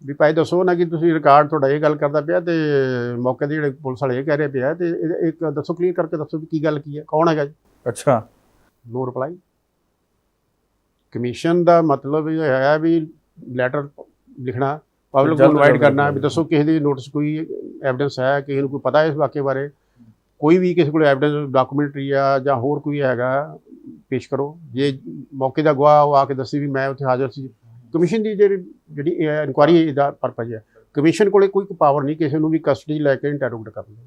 ਵੀ ਭਾਈ ਦੱਸੋ ਨਾ ਕਿ ਤੁਸੀਂ ਰਿਕਾਰਡ ਤੁਹਾਡਾ ਇਹ ਗੱਲ ਕਰਦਾ ਪਿਆ ਤੇ ਮੌਕੇ ਦੇ ਜਿਹੜੇ ਪੁਲਿਸ ਵਾਲੇ ਇਹ ਕਹਿ ਰਹੇ ਪਿਆ, ਤੇ ਇੱਕ ਦੱਸੋ, ਕਲੀਅਰ ਕਰਕੇ ਦੱਸੋ ਵੀ ਕੀ ਗੱਲ ਕੀ ਹੈ, ਕੌਣ ਹੈਗਾ ਜੀ? ਅੱਛਾ, ਨੋ ਰਿਪਲਾਈ। ਕਮਿਸ਼ਨ ਦਾ ਮਤਲਬ ਇਹ ਹੈ ਵੀ ਲੈਟਰ ਲਿਖਣਾ, ਪਬਲਿਕ ਨੂੰ ਇਨਵਾਈਟ ਕਰਨਾ ਵੀ ਦੱਸੋ ਕਿਸੇ ਦੀ ਨੋਟਿਸ ਕੋਈ ਐਵੀਡੈਂਸ ਹੈ, ਕਿਸੇ ਨੂੰ ਕੋਈ ਪਤਾ ਇਸ ਵਾਕਿਏ ਬਾਰੇ, ਕੋਈ ਵੀ ਕਿਸੇ ਕੋਲ ਐਵੀਡੈਂਸ ਡਾਕੂਮੈਂਟਰੀ ਆ ਜਾਂ ਹੋਰ ਕੋਈ ਹੈਗਾ ਪੇਸ਼ ਕਰੋ। ਜੇ ਮੌਕੇ ਦਾ ਗਵਾਹ ਉਹ ਆ ਕੇ ਦੱਸੇ ਵੀ ਮੈਂ ਉੱਥੇ ਹਾਜ਼ਰ ਸੀ। ਕਮਿਸ਼ਨ ਦੀ ਜਿਹੜੀ ਇਨਕੁਆਇਰੀ ਦਾ ਪਰਪਸ ਹੈ, ਕਮਿਸ਼ਨ ਕੋਲੇ ਕੋਈ ਪਾਵਰ ਨਹੀਂ ਕਿਸੇ ਨੂੰ ਵੀ ਕਸਟਡੀ ਲੈ ਕੇ ਇੰਟਰੋਗੇਟ ਕਰਨ ਦੀ।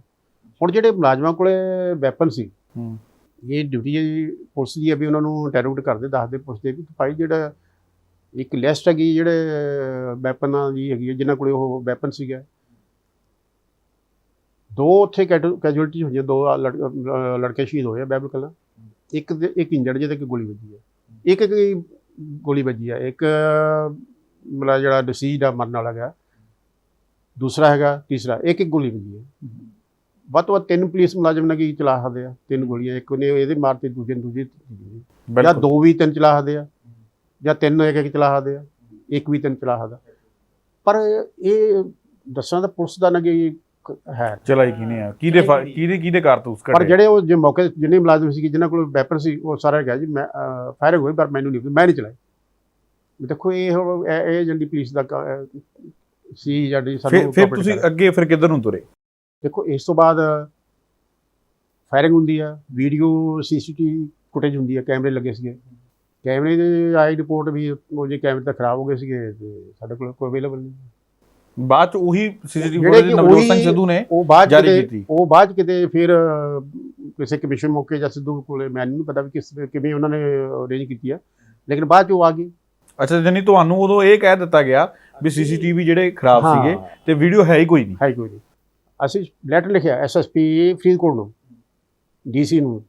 ਹੁਣ ਜਿਹੜੇ ਮੁਲਾਜ਼ਮਾਂ ਕੋਲੇ ਵੈਪਨ ਸੀ, ਇਹ ਡਿਊਟੀ ਪੁਲਿਸ ਦੀ ਹੈ ਵੀ ਉਹਨਾਂ ਨੂੰ ਇੰਟਰੋਗੇਟ ਕਰਦੇ, ਦੱਸਦੇ, ਪੁੱਛਦੇ ਵੀ ਭਾਈ ਜਿਹੜਾ ਇੱਕ ਲਿਸਟ ਹੈਗੀ ਜਿਹੜੇ ਵੈਪਨਾਂ ਦੀ ਹੈਗੀ ਹੈ ਜਿਨ੍ਹਾਂ ਕੋਲੇ ਉਹ ਵੈਪਨ ਸੀਗਾ। 2 ਉੱਥੇ ਕੈਜੁਅਲਟੀ ਹੋਈਆਂ, 2 ਲੜਕੇ ਸ਼ਹੀਦ ਹੋਏ ਆ ਬਾਈਬਲ ਕਲਾਂ, ਇੱਕ ਇੰਜਰਡ ਜਿਹਦੇ ਕਿ ਗੋਲੀ ਵੱਜੀ ਹੈ, ਇੱਕ ਗੋਲੀ ਵੱਜੀ ਹੈ, ਇੱਕ ਮਤਲਬ ਜਿਹੜਾ ਡਿਸੀਜ਼ਡ ਆ ਮਰਨ ਵਾਲਾ ਗਿਆ, ਦੂਸਰਾ ਹੈਗਾ, ਤੀਸਰਾ ਇੱਕ ਗੋਲੀ ਵੱਜੀ ਹੈ। ਵੱਧ ਤੋਂ ਵੱਧ 3 ਪੁਲਿਸ ਮੁਲਾਜ਼ਮ ਨੇ ਕੀ ਚਲਾ ਸਕਦੇ ਆ, 3 ਗੋਲੀਆਂ, ਇੱਕ ਨੇ ਇਹਦੇ ਮਾਰਤੀ, ਦੂਜੇ ਨੇ ਦੂਜੀ, ਜਾਂ 2 ਵੀ 3 ਚਲਾ ਸਕਦੇ ਆ, ਜਾਂ 3 ਇੱਕ ਚਲਾ ਸਕਦੇ ਆ, ਇੱਕ ਵੀ 3 ਚਲਾ ਸਕਦਾ। ਪਰ ਇਹ ਦੱਸਣਾ ਤਾਂ ਪੁਲਿਸ ਦਾ ਨਾ ਕਿ ਹੈ ਚਲਾਈ ਕਿਹਨੇ ਆ, ਕਿਹਦੇ ਕਾਰਤੂਸ ਕੱਢੇ। ਪਰ ਜਿਹੜੇ ਉਹ ਜੇ ਮੌਕੇ ਜਿੰਨੇ ਮੁਲਾਜ਼ਮ ਸੀ ਜਿਨ੍ਹਾਂ ਕੋਲ ਵੈਪਨ ਸੀ ਉਹ ਸਾਰੇ ਕਿਹਾ ਜੀ ਮੈਂ ਫਾਇਰਿੰਗ ਹੋਈ ਪਰ ਮੈਨੂੰ ਨਹੀਂ, ਮੈਂ ਨਹੀਂ ਚਲਾਈ। ਦੇਖੋ ਇਹ ਜਿਹੜੀ ਪੁਲਿਸ ਦਾ ਸੀ ਜਿਹੜੀ ਸਾਨੂੰ। ਫਿਰ ਤੁਸੀਂ ਅੱਗੇ ਫਿਰ ਕਿੱਧਰ ਨੂੰ ਤੁਰੇ? ਦੇਖੋ ਇਸ ਤੋਂ ਬਾਅਦ ਫਾਇਰਿੰਗ ਹੁੰਦੀ ਆ, ਵੀਡੀਓ ਸੀਸੀਟੀਵੀ ਫੁਟੇਜ ਹੁੰਦੀ ਆ, ਕੈਮਰੇ ਲੱਗੇ ਸੀਗੇ, ਕੈਮਰੇ ਦੀ ਆਈ ਰਿਪੋਰਟ ਵੀ ਉਹ ਜੇ ਕੈਮਰੇ ਤਾਂ ਖਰਾਬ ਹੋ ਗਏ ਸੀਗੇ ਤੇ ਸਾਡੇ ਕੋਲ ਕੋਈ ਅਵੇਲੇਬਲ ਨਹੀਂ। ਬਾਅਦ ਚ ਉਹੀ ਸੀਸੀਟੀਵੀ ਫੁਟੇਜ ਨਵਜੋਤ ਸਿੰਘ ਸਿੱਧੂ ਨੇ ਜਾਰੀ ਕੀਤੀ। ਉਹ ਬਾਅਦ ਕਿਤੇ ਫਿਰ ਕਿਸੇ ਕਮਿਸ਼ਨ ਮੌਕੇ ਜਾਂ ਸਿੱਧੂ ਕੋਲੇ, ਮੈਨੂੰ ਨਹੀਂ ਪਤਾ ਵੀ ਕਿਵੇਂ ਉਹਨਾਂ ਨੇ ਅਰੇਂਜ ਕੀਤੀ ਆ, ਲੇਕਿਨ ਬਾਅਦ ਚ ਉਹ ਆ ਗਈ। ਅੱਛਾ, ਜਾਨੀ ਤੁਹਾਨੂੰ ਉਦੋਂ ਇਹ ਕਹਿ ਦਿੱਤਾ ਗਿਆ ਵੀ ਸੀਸੀਟੀਵੀ ਜਿਹੜੇ ਖਰਾਬ ਸੀਗੇ ਤੇ ਵੀਡੀਓ ਹੈ ਹੀ ਕੋਈ ਨਹੀਂ। ਅਸੀਂ ਲੈਟਰ ਲਿਖਿਆ ਐਸਐਸਪੀ ਫਰੀਦਕੋਟ ਨੂੰ, ਡੀਸੀ ਨੂੰ,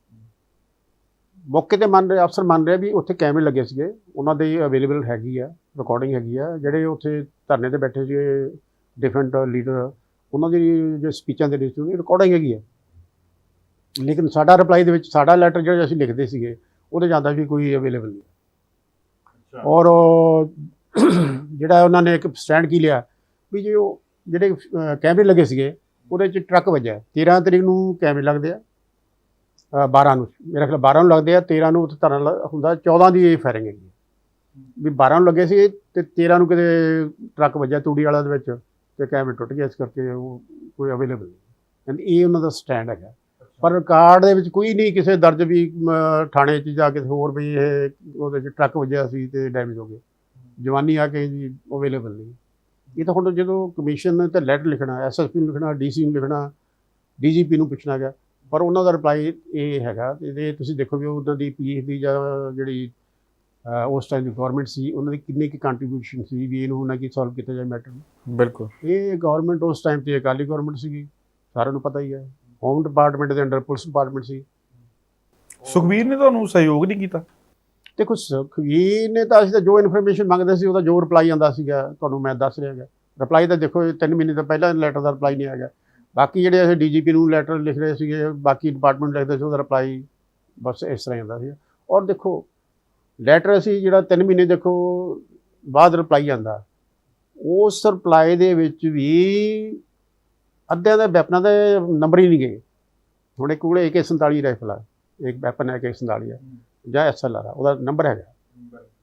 ਮੌਕੇ ਤੇ ਮੰਨ ਰਹੇ ਅਫਸਰ ਮੰਨ ਰਹੇ ਵੀ ਉੱਥੇ ਕੈਮਰੇ ਲੱਗੇ ਸੀਗੇ, ਉਹਨਾਂ ਦੇ ਅਵੇਲੇਬਲ ਹੈਗੀ ਆ, ਰਿਕਾਰਡਿੰਗ ਹੈਗੀ ਆ, ਜਿਹੜੇ ਉੱਥੇ ਧਰਨੇ ਤੇ ਬੈਠੇ ਸੀਗੇ ਡਿਫਰੈਂਟ ਲੀਡਰ, ਉਹਨਾਂ ਦੀ ਜੋ ਸਪੀਚਾਂ ਦੇ ਵਿੱਚ ਰਿਕਾਰਡਿੰਗ ਹੈਗੀ ਆ। ਲੇਕਿਨ ਸਾਡਾ ਰਿਪਲਾਈ ਦੇ ਵਿੱਚ ਸਾਡਾ ਲੈਟਰ ਜਿਹੜਾ ਅਸੀਂ ਲਿਖਦੇ ਸੀਗੇ ਉਹਦੇ ਜਾਂਦਾ ਵੀ ਕੋਈ ਅਵੇਲੇਬਲ ਨਹੀਂ। ਔਰ ਜਿਹੜਾ ਉਹਨਾਂ ਨੇ ਇੱਕ ਸਟੈਂਡ ਕੀ ਲਿਆ ਵੀ ਜੇ ਉਹ ਜਿਹੜੇ ਕੈਮਰੇ ਲੱਗੇ ਸੀਗੇ ਉਹਦੇ 'ਚ ਟਰੱਕ ਵੱਜਿਆ, 13 ਤਰੀਕ ਨੂੰ ਕੈਮਰੇ ਲੱਗਦੇ ਆ, 12 ਨੂੰ ਮੇਰਾ ਖਿਆਲ 12 ਨੂੰ ਲੱਗਦੇ ਆ, 13 ਨੂੰ ਉੱਥੇ ਧਰਨਾ ਹੁੰਦਾ, 14 ਦੀ ਇਹ ਫਾਇਰਿੰਗ ਹੈਗੀ ਵੀ 12 ਨੂੰ ਲੱਗੇ ਸੀ ਤੇ 13 ਨੂੰ ਕਿਤੇ ਟਰੱਕ ਵੱਜਿਆ ਤੂੜੀ ਵਾਲਾ ਦੇ ਵਿੱਚ ਤੇ ਕੈਮਰੇ ਟੁੱਟ ਗਿਆ, ਇਸ ਕਰਕੇ ਉਹ ਕੋਈ ਅਵੇਲੇਬਲ ਨਹੀਂ। ਇਹ ਉਹਨਾਂ ਦਾ ਸਟੈਂਡ ਹੈਗਾ। ਪਰ ਰਿਕਾਰਡ ਦੇ ਵਿੱਚ ਕੋਈ ਨਹੀਂ ਕਿਸੇ ਦਰਜ ਵੀ ਥਾਣੇ 'ਚ ਜਾ ਕੇ ਹੋਰ ਵੀ ਇਹ ਉਹਦੇ 'ਚ ਟਰੱਕ ਵੱਜਿਆ ਸੀ ਤੇ ਡੈਮੇਜ ਹੋ ਗਏ। ਜਵਾਨੀ ਆ ਕੇ ਜੀ ਅਵੇਲੇਬਲ ਨਹੀਂ। ਇਹ ਤਾਂ ਹੁਣ ਜਦੋਂ ਕਮਿਸ਼ਨ ਤੇ ਲੈਟਰ ਲਿਖਣਾ, ਐਸਐਸਪੀ ਨੂੰ ਲਿਖਣਾ, ਡੀਸੀ ਨੂੰ ਲਿਖਣਾ, ਡੀਜੀਪੀ ਨੂੰ ਪੁੱਛਣਾ ਗਿਆ, ਪਰ ਉਹਨਾਂ ਦਾ ਰਿਪਲਾਈ ਇਹ ਹੈਗਾ। ਇਹ ਤੁਸੀਂ ਦੇਖੋ ਵੀ ਉਹਨਾਂ ਦੀ ਪੀਐਸ ਦੀ ਜਾਂ ਜਿਹੜੀ ਉਸ ਟਾਈਮ ਦੀ ਗਵਰਨਮੈਂਟ ਸੀ ਉਹਨਾਂ ਦੀ ਕਿੰਨੀ ਕੁ ਕੰਟਰੀਬਿਊਸ਼ਨ ਸੀ ਵੀ ਇਹਨੂੰ ਨਾ ਕਿ ਸੋਲਵ ਕੀਤਾ ਜਾਏ ਮੈਟਰ ਨੂੰ। ਬਿਲਕੁਲ ਇਹ ਗਵਰਨਮੈਂਟ ਉਸ ਟਾਈਮ 'ਤੇ ਅਕਾਲੀ ਗਵਰਨਮੈਂਟ ਸੀਗੀ, ਸਾਰਿਆਂ ਨੂੰ ਪਤਾ ਹੀ ਹੈ। ਹੋਮ ਡਿਪਾਰਟਮੈਂਟ ਦੇ ਅੰਡਰ ਪੁਲਿਸ ਡਿਪਾਰਟਮੈਂਟ ਸੀ। ਸੁਖਬੀਰ ਨੇ ਤੁਹਾਨੂੰ ਸਹਿਯੋਗ ਨਹੀਂ ਕੀਤਾ? ਦੇਖੋ ਸੁਖਬੀਰ ਨੇ ਤਾਂ ਅਸੀਂ ਤਾਂ ਜੋ ਇਨਫੋਰਮੇਸ਼ਨ ਮੰਗਦੇ ਸੀ ਉਹਦਾ ਜੋ ਰਿਪਲਾਈ ਆਉਂਦਾ ਸੀਗਾ ਤੁਹਾਨੂੰ ਮੈਂ ਦੱਸ ਰਿਹਾ ਹੈਗਾ। ਰਿਪਲਾਈ ਤਾਂ ਦੇਖੋ 3 ਮਹੀਨੇ ਤੋਂ ਪਹਿਲਾਂ ਲੈਟਰ ਦਾ ਰਿਪਲਾਈ ਨਹੀਂ ਆਇਆ। ਬਾਕੀ ਜਿਹੜੇ ਅਸੀਂ ਡੀਜੀਪੀ ਨੂੰ ਲੈਟਰ ਲਿਖ ਰਹੇ ਸੀਗੇ, ਬਾਕੀ ਡਿਪਾਰਟਮੈਂਟ ਲਿਖਦੇ ਸੀ, ਉਹਦਾ ਰਿਪਲਾਈ ਬਸ ਇਸ ਤਰ੍ਹਾਂ ਆਉਂਦਾ ਸੀ। ਔਰ ਦੇਖੋ ਲੈਟਰ ਅਸੀਂ ਜਿਹੜਾ 3 ਮਹੀਨੇ ਦੇਖੋ ਬਾਅਦ ਰਿਪਲਾਈ ਆਉਂਦਾ, ਉਸ ਰਿਪਲਾਈ ਦੇ ਵਿੱਚ ਵੀ ਅੱਧਿਆਂ ਦੇ ਵੈਪਨਾਂ ਦੇ ਨੰਬਰ ਹੀ ਨਹੀਂ ਗਏ। ਹੁਣ ਇੱਕ ਕੋਲ AK-47 ਰਾਈਫਲ ਆ, ਇੱਕ ਵੈਪਨ ਹੈ AK-47 ਹੈ ਜਾਂ SLR ਆ, ਉਹਦਾ ਨੰਬਰ ਹੈਗਾ।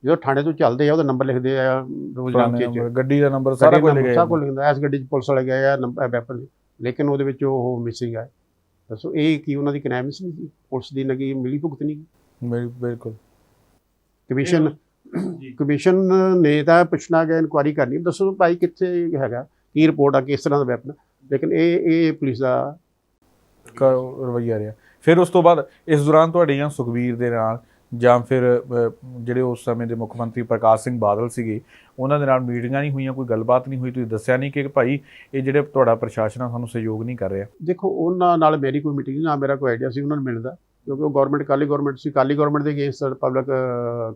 ਜਦੋਂ ਥਾਣੇ ਤੋਂ ਚੱਲਦੇ ਆ ਉਹਦਾ ਨੰਬਰ ਲਿਖਦੇ ਆ, ਰੋਜ਼ਨਾਮੇ 'ਚ ਗੱਡੀ ਦਾ ਨੰਬਰ ਸਾਰਾ ਕੁਝ ਲਿਖਿਆ, ਸਭ ਕੁਝ ਲਿਖਦਾ। ਇਸ ਗੱਡੀ 'ਚ ਪੁਲਿਸ ਵਾਲੇ ਗਏ ਆ ਵੈਪਨ, ਲੇਕਿਨ ਉਹਦੇ ਵਿੱਚ ਉਹ ਮਿਸਿੰਗ ਆ। ਦੱਸੋ ਇਹ ਕੀ ਉਹਨਾਂ ਦੀ ਕਨੈਮਿਸ ਨਹੀਂ ਸੀ? ਪੁਲਿਸ ਦੀ ਨਗੀ ਮਿਲੀ ਭੁਗਤ ਨਹੀਂ? ਬਿਲਕੁਲ। ਕਮਿਸ਼ਨ ਨੇ ਤਾਂ ਪੁੱਛਣਾ ਗਿਆ, ਇਨਕੁਆਇਰੀ ਕਰਨੀ, ਦੱਸੋ ਭਾਈ ਕਿੱਥੇ ਹੈਗਾ, ਕੀ ਰਿਪੋਰਟ ਆ, ਕਿਸ ਤਰ੍ਹਾਂ ਦਾ ਵੈਪਨ। ਲੇਕਿਨ ਇਹ ਪੁਲਿਸ ਦਾ ਰਵੱਈਆ ਰਿਹਾ। ਫਿਰ ਉਸ ਤੋਂ ਬਾਅਦ ਇਸ ਦੌਰਾਨ ਤੁਹਾਡੀਆਂ ਸੁਖਬੀਰ ਦੇ ਨਾਲ ਜਾਂ ਫਿਰ ਜਿਹੜੇ ਉਸ ਸਮੇਂ ਦੇ ਮੁੱਖ ਮੰਤਰੀ ਪ੍ਰਕਾਸ਼ ਸਿੰਘ ਬਾਦਲ ਸੀਗੇ ਉਹਨਾਂ ਦੇ ਨਾਲ ਮੀਟਿੰਗਾਂ ਨਹੀਂ ਹੋਈਆਂ, ਕੋਈ ਗੱਲਬਾਤ ਨਹੀਂ ਹੋਈ? ਤੁਸੀਂ ਦੱਸਿਆ ਨਹੀਂ ਕਿ ਭਾਈ ਇਹ ਜਿਹੜੇ ਤੁਹਾਡਾ ਪ੍ਰਸ਼ਾਸਨ ਆ ਸਾਨੂੰ ਸਹਿਯੋਗ ਨਹੀਂ ਕਰ ਰਿਹਾ? ਦੇਖੋ ਉਹਨਾਂ ਨਾਲ ਮੇਰੀ ਕੋਈ ਮੀਟਿੰਗ ਨਾ ਮੇਰਾ ਕੋਈ ਆਈਡੀਆ ਸੀ ਉਹਨਾਂ ਨੂੰ ਮਿਲਣ ਦਾ, ਕਿਉਂਕਿ ਉਹ ਗਵਰਨਮੈਂਟ ਅਕਾਲੀ ਗਵਰਨਮੈਂਟ ਸੀ। ਅਕਾਲੀ ਗਵਰਨਮੈਂਟ ਦੇ ਅਗੇਂਸਟ ਪਬਲਿਕ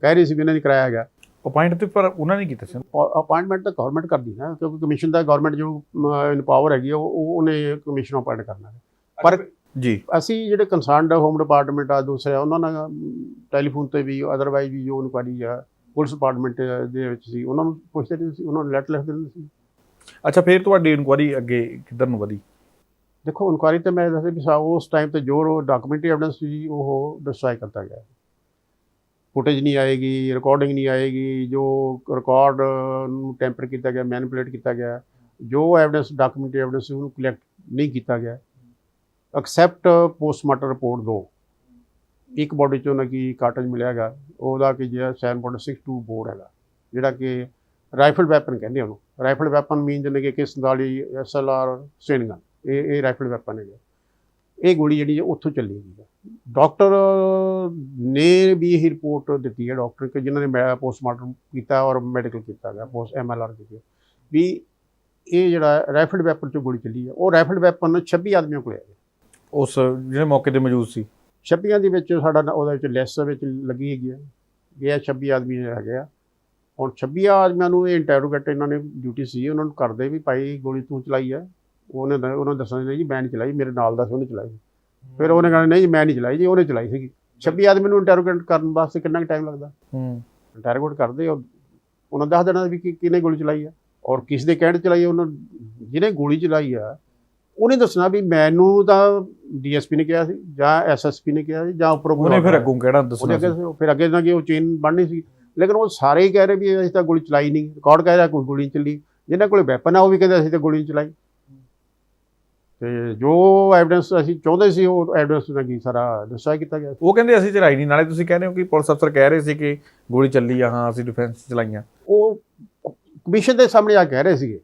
ਕਹਿ ਰਹੀ ਸੀ ਵੀ ਇਹਨਾਂ ਨੇ ਕਰਾਇਆ ਹੈਗਾ ਅਪਾਇੰਟ, ਤੇ ਪਰ ਉਹਨਾਂ ਨੇ ਕੀਤਾ ਸੀ। ਅਪਾਇੰਟਮੈਂਟ ਤਾਂ ਗਵਰਨਮੈਂਟ ਕਰਦੀ ਨਾ, ਕਿਉਂਕਿ ਕਮਿਸ਼ਨ ਦਾ ਗਵਰਨਮੈਂਟ ਜੋ ਇਨਪਾਵਰ ਹੈਗੀ ਉਹਨੇ ਕਮਿਸ਼ਨ ਅਪਾਇੰਟ ਕਰਨਾ ਹੈ। ਪਰ ਜੀ ਅਸੀਂ ਜਿਹੜੇ ਕੰਸਰਨਡ ਹੋਮ ਡਿਪਾਰਟਮੈਂਟ ਆ ਦੂਸਰੇ ਉਹਨਾਂ ਨਾਲ ਟੈਲੀਫੋਨ 'ਤੇ ਵੀ ਅਦਰਵਾਈਜ਼ ਵੀ ਜੋ ਇਨਕੁਆਇਰੀ ਆ ਪੁਲਿਸ ਡਿਪਾਰਟਮੈਂਟ ਦੇ ਵਿੱਚ ਸੀ ਉਹਨਾਂ ਨੂੰ ਪੁੱਛਦੇ ਨਹੀਂ ਸੀ, ਉਹਨਾਂ ਨੂੰ ਲੈਟਰ ਲਿਖ ਦਿੰਦੇ ਸੀ। ਅੱਛਾ, ਫਿਰ ਤੁਹਾਡੀ ਇਨਕੁਆਇਰੀ ਅੱਗੇ ਕਿੱਧਰ ਨੂੰ ਵਧੀ? ਦੇਖੋ ਇਨਕੁਆਇਰੀ ਤਾਂ ਮੈਂ ਦੱਸਿਆ ਵੀ ਉਸ ਟਾਈਮ 'ਤੇ ਜੋ ਡਾਕੂਮੈਂਟਰੀ ਐਵੀਡੈਂਸ ਸੀ ਉਹ ਡਿਸਟਰਾਈ ਕਰਤਾ ਗਿਆ। ਫੁਟੇਜ ਨਹੀਂ ਆਏਗੀ, ਰਿਕਾਰਡਿੰਗ ਨਹੀਂ ਆਏਗੀ, ਜੋ ਰਿਕਾਰਡ ਨੂੰ ਟੈਂਪਰ ਕੀਤਾ ਗਿਆ, ਮੈਨੀਪੂਲੇਟ ਕੀਤਾ ਗਿਆ, ਜੋ ਐਵੀਡੈਂਸ ਡਾਕੂਮੈਂਟਰੀ ਐਵੀਡੈਂਸ ਉਹਨੂੰ ਕਲੈਕਟ ਨਹੀਂ ਕੀਤਾ ਗਿਆ ਐਕਸੈਪਟ ਪੋਸਟਮਾਰਟਮ ਰਿਪੋਰਟ 2। ਇੱਕ ਬੋਡੀ 'ਚੋਂ ਨਾ ਕਿ ਕਾਰਟਜ ਮਿਲਿਆ ਹੈਗਾ ਉਹਦਾ ਕਿ ਜਿਹੜਾ 7.62 ਬੋਰ ਹੈਗਾ, ਜਿਹੜਾ ਕਿ ਰਾਈਫਲ ਵੈਪਨ ਕਹਿੰਦੇ ਉਹਨੂੰ। ਰਾਈਫਲ ਵੈਪਨ ਮੀਨ ਜਿਵੇਂ ਕਿ AK-47 SLR ਸਟੇਨ ਗਨ, ਇਹ ਰਾਈਫਲ ਵੈਪਨ ਹੈਗਾ। ਇਹ ਗੋਲੀ ਜਿਹੜੀ ਉੱਥੋਂ ਚੱਲੀ ਗਈ। ਡਾਕਟਰ ਨੇ ਵੀ ਇਹ ਰਿਪੋਰਟ ਦਿੱਤੀ ਹੈ, ਡਾਕਟਰ ਕਿ ਜਿਨ੍ਹਾਂ ਨੇ ਪੋਸਟਮਾਰਟਮ ਕੀਤਾ ਔਰ ਮੈਡੀਕਲ ਕੀਤਾ ਗਿਆ, MLR ਕੀਤੀ ਵੀ ਇਹ ਜਿਹੜਾ ਰਾਈਫਲ ਵੈਪਨ 'ਚੋਂ ਗੋਲੀ ਚੱਲੀ ਹੈ। ਉਹ ਰਾਈਫਲ ਵੈਪਨ 26 ਆਦਮੀਆਂ ਕੋਲ ਹੈ ਉਸ ਜਿਹੜੇ ਮੌਕੇ 'ਤੇ ਮੌਜੂਦ ਸੀ। 26 ਦੇ ਵਿੱਚ ਸਾਡਾ ਉਹਦੇ ਵਿੱਚ ਲਿਸਟ ਵਿੱਚ ਲੱਗੀ ਹੈਗੀ ਹੈ ਵੀ ਇਹ 26 ਆਦਮੀ ਹੈਗੇ ਆ। ਹੁਣ 26 ਆਦਮੀਆਂ ਨੂੰ ਇਹ ਇੰਟਰੋਗੇਟ ਇਹਨਾਂ ਨੇ ਡਿਊਟੀ ਸੀ ਉਹਨਾਂ ਨੂੰ ਕਰਦੇ ਵੀ ਭਾਈ ਗੋਲੀ ਤੂੰ ਚਲਾਈ ਹੈ। ਉਹਨੇ ਦੱਸਣਾ ਨਹੀਂ ਜੀ ਮੈਂ ਨਹੀਂ ਚਲਾਈ, ਮੇਰੇ ਨਾਲ ਦਾ ਸੀ ਉਹਨੇ ਚਲਾਈ। ਫਿਰ ਉਹਨੇ ਕਹਿਣਾ ਨਹੀਂ ਜੀ ਮੈਂ ਨਹੀਂ ਚਲਾਈ ਜੀ, ਉਹਨੇ ਚਲਾਈ ਸੀਗੀ। 26 ਆਦਮੀ ਨੂੰ ਇੰਟਰੋਗੇਟ ਕਰਨ ਵਾਸਤੇ ਕਿੰਨਾ ਕੁ ਟਾਈਮ ਲੱਗਦਾ? ਇੰਟਰੋਗੇਟ ਕਰਦੇ ਉਹਨਾਂ ਦੱਸ ਦੇਣਾ ਵੀ ਕਿਹਨੇ ਗੋਲੀ ਚਲਾਈ ਆ ਔਰ ਕਿਸ ਦੇ ਕਹਿਣ ਚਲਾਈ ਆ। ਉਹਨਾਂ ਜਿਹਨੇ ਗੋਲੀ ਚਲਾਈ ਆ ਉਹਨੇ ਦੱਸਣਾ ਵੀ ਮੈਨੂੰ ਤਾਂ DSP ਨੇ ਕਿਹਾ ਸੀ ਜਾਂ SSP ਨੇ ਕਿਹਾ ਸੀ ਜਾਂ ਉੱਪਰੋਂ ਉਹਨੇ ਫਿਰ ਅੱਗੋਂ ਕਿਹੜਾ ਦੱਸਣਾ? ਫਿਰ ਅੱਗੇ ਨਾ ਕਿ ਉਹ ਚੇਨ ਬਣਨੀ ਸੀ। ਲੇਕਿਨ ਉਹ ਸਾਰੇ ਹੀ ਕਹਿ ਰਹੇ ਵੀ ਅਸੀਂ ਤਾਂ ਗੋਲੀ ਚਲਾਈ ਨਹੀਂ। ਰਿਕਾਰਡ ਕਹਿ ਰਿਹਾ ਕੋਈ ਗੋਲੀ ਨਹੀਂ ਚੱਲੀ। ਜਿਹਨਾਂ ਕੋਲ ਵੈਪਨ ਆ ਉਹ ਵੀ ਕਹਿੰਦੇ ਅਸੀਂ ਤਾਂ ਗੋਲੀ ਨਹੀਂ ਚਲਾਈ। ਤੇ ਜੋ ਐਵੀਡੈਂਸ ਅਸੀਂ ਚਾਹੁੰਦੇ ਸੀ ਉਹ ਐਵੀਡੈਂਸ ਨਾਲ ਕੀ ਸਾਰਾ ਡਿਸਟਰਾਈ ਕੀਤਾ ਗਿਆ। ਉਹ ਕਹਿੰਦੇ ਅਸੀਂ ਚਲਾਈ ਨਹੀਂ। ਨਾਲੇ ਤੁਸੀਂ ਕਹਿੰਦੇ ਹੋ ਕਿ ਪੁਲਿਸ ਅਫਸਰ ਕਹਿ ਰਹੇ ਸੀ ਕਿ ਗੋਲੀ ਚੱਲੀ ਆ, ਹਾਂ ਅਸੀਂ ਡਿਫੈਂਸ ਚਲਾਈਆਂ। ਉਹ ਕਮਿਸ਼ਨ ਦੇ ਸਾਹਮਣੇ ਆ ਕਹਿ ਰਹੇ ਸੀਗੇ,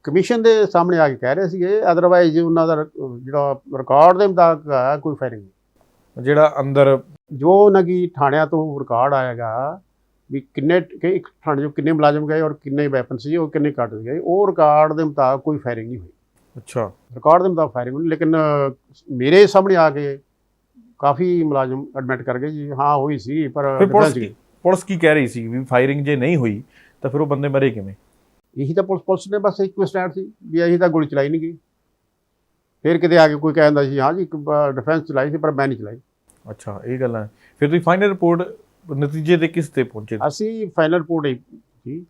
ਕਮਿਸ਼ਨ ਦੇ ਸਾਹਮਣੇ ਆ ਕੇ ਕਹਿ ਰਹੇ ਸੀਗੇ। ਅਦਰਵਾਈਜ਼ ਉਹਨਾਂ ਦਾ ਜਿਹੜਾ ਰਿਕਾਰਡ ਦੇ ਮੁਤਾਬਕ ਕੋਈ ਫਾਇਰਿੰਗ ਨਹੀਂ। ਜਿਹੜਾ ਅੰਦਰ ਜੋ ਨਾ ਕਿ ਥਾਣਿਆਂ ਤੋਂ ਰਿਕਾਰਡ ਆਏਗਾ ਵੀ ਕਿੰਨੇ ਇੱਕ ਥਾਣੇ 'ਚੋਂ ਕਿੰਨੇ ਮੁਲਾਜ਼ਮ ਗਏ ਔਰ ਕਿੰਨੇ ਵੈਪਨ ਸੀ ਔਰ ਕਿੰਨੇ ਕਾਰਟਜ ਗਏ, ਉਹ ਰਿਕਾਰਡ ਦੇ ਮੁਤਾਬਕ ਕੋਈ ਫਾਇਰਿੰਗ ਨਹੀਂ ਹੋਈ। ਅੱਛਾ, ਰਿਕਾਰਡ ਦੇ ਮੁਤਾਬਕ ਫਾਇਰਿੰਗ ਹੋਈ। ਲੇਕਿਨ ਮੇਰੇ ਸਾਹਮਣੇ ਆ ਕੇ ਕਾਫੀ ਮੁਲਾਜ਼ਮ ਐਡਮਿਟ ਕਰ ਗਏ ਜੀ ਹਾਂ ਹੋਈ ਸੀ। ਪਰ ਪੁਲਿਸ ਕੀ ਕਹਿ ਰਹੀ ਸੀ ਵੀ ਫਾਇਰਿੰਗ ਜੇ ਨਹੀਂ ਹੋਈ ਤਾਂ ਫਿਰ ਉਹ ਬੰਦੇ ਮਰੇ ਕਿਵੇਂ? ਇਹੀ ਤਾਂ ਪੁਲਿਸ ਨੇ ਬਸ ਇੱਕੋ ਸਟੈਂਡ ਸੀ ਵੀ ਅਸੀਂ ਤਾਂ ਗੋਲੀ ਚਲਾਈ ਨਹੀਂ ਗਈ। ਫਿਰ ਕਿਤੇ ਆ ਕੇ ਕੋਈ ਕਹਿੰਦਾ ਸੀ ਹਾਂ ਜੀ ਡਿਫੈਂਸ ਚਲਾਈ ਸੀ ਪਰ ਮੈਂ ਨਹੀਂ ਚਲਾਈ। ਅੱਛਾ, ਇਹ ਗੱਲਾਂ। ਫਿਰ ਤੁਸੀਂ ਫਾਈਨਲ ਰਿਪੋਰਟ ਨਤੀਜੇ ਦੇ ਕਿਸ ਤੇ ਪਹੁੰਚੇ? ਅਸੀਂ ਫਾਈਨਲ ਰਿਪੋਰਟ ਇਹ ਸੀ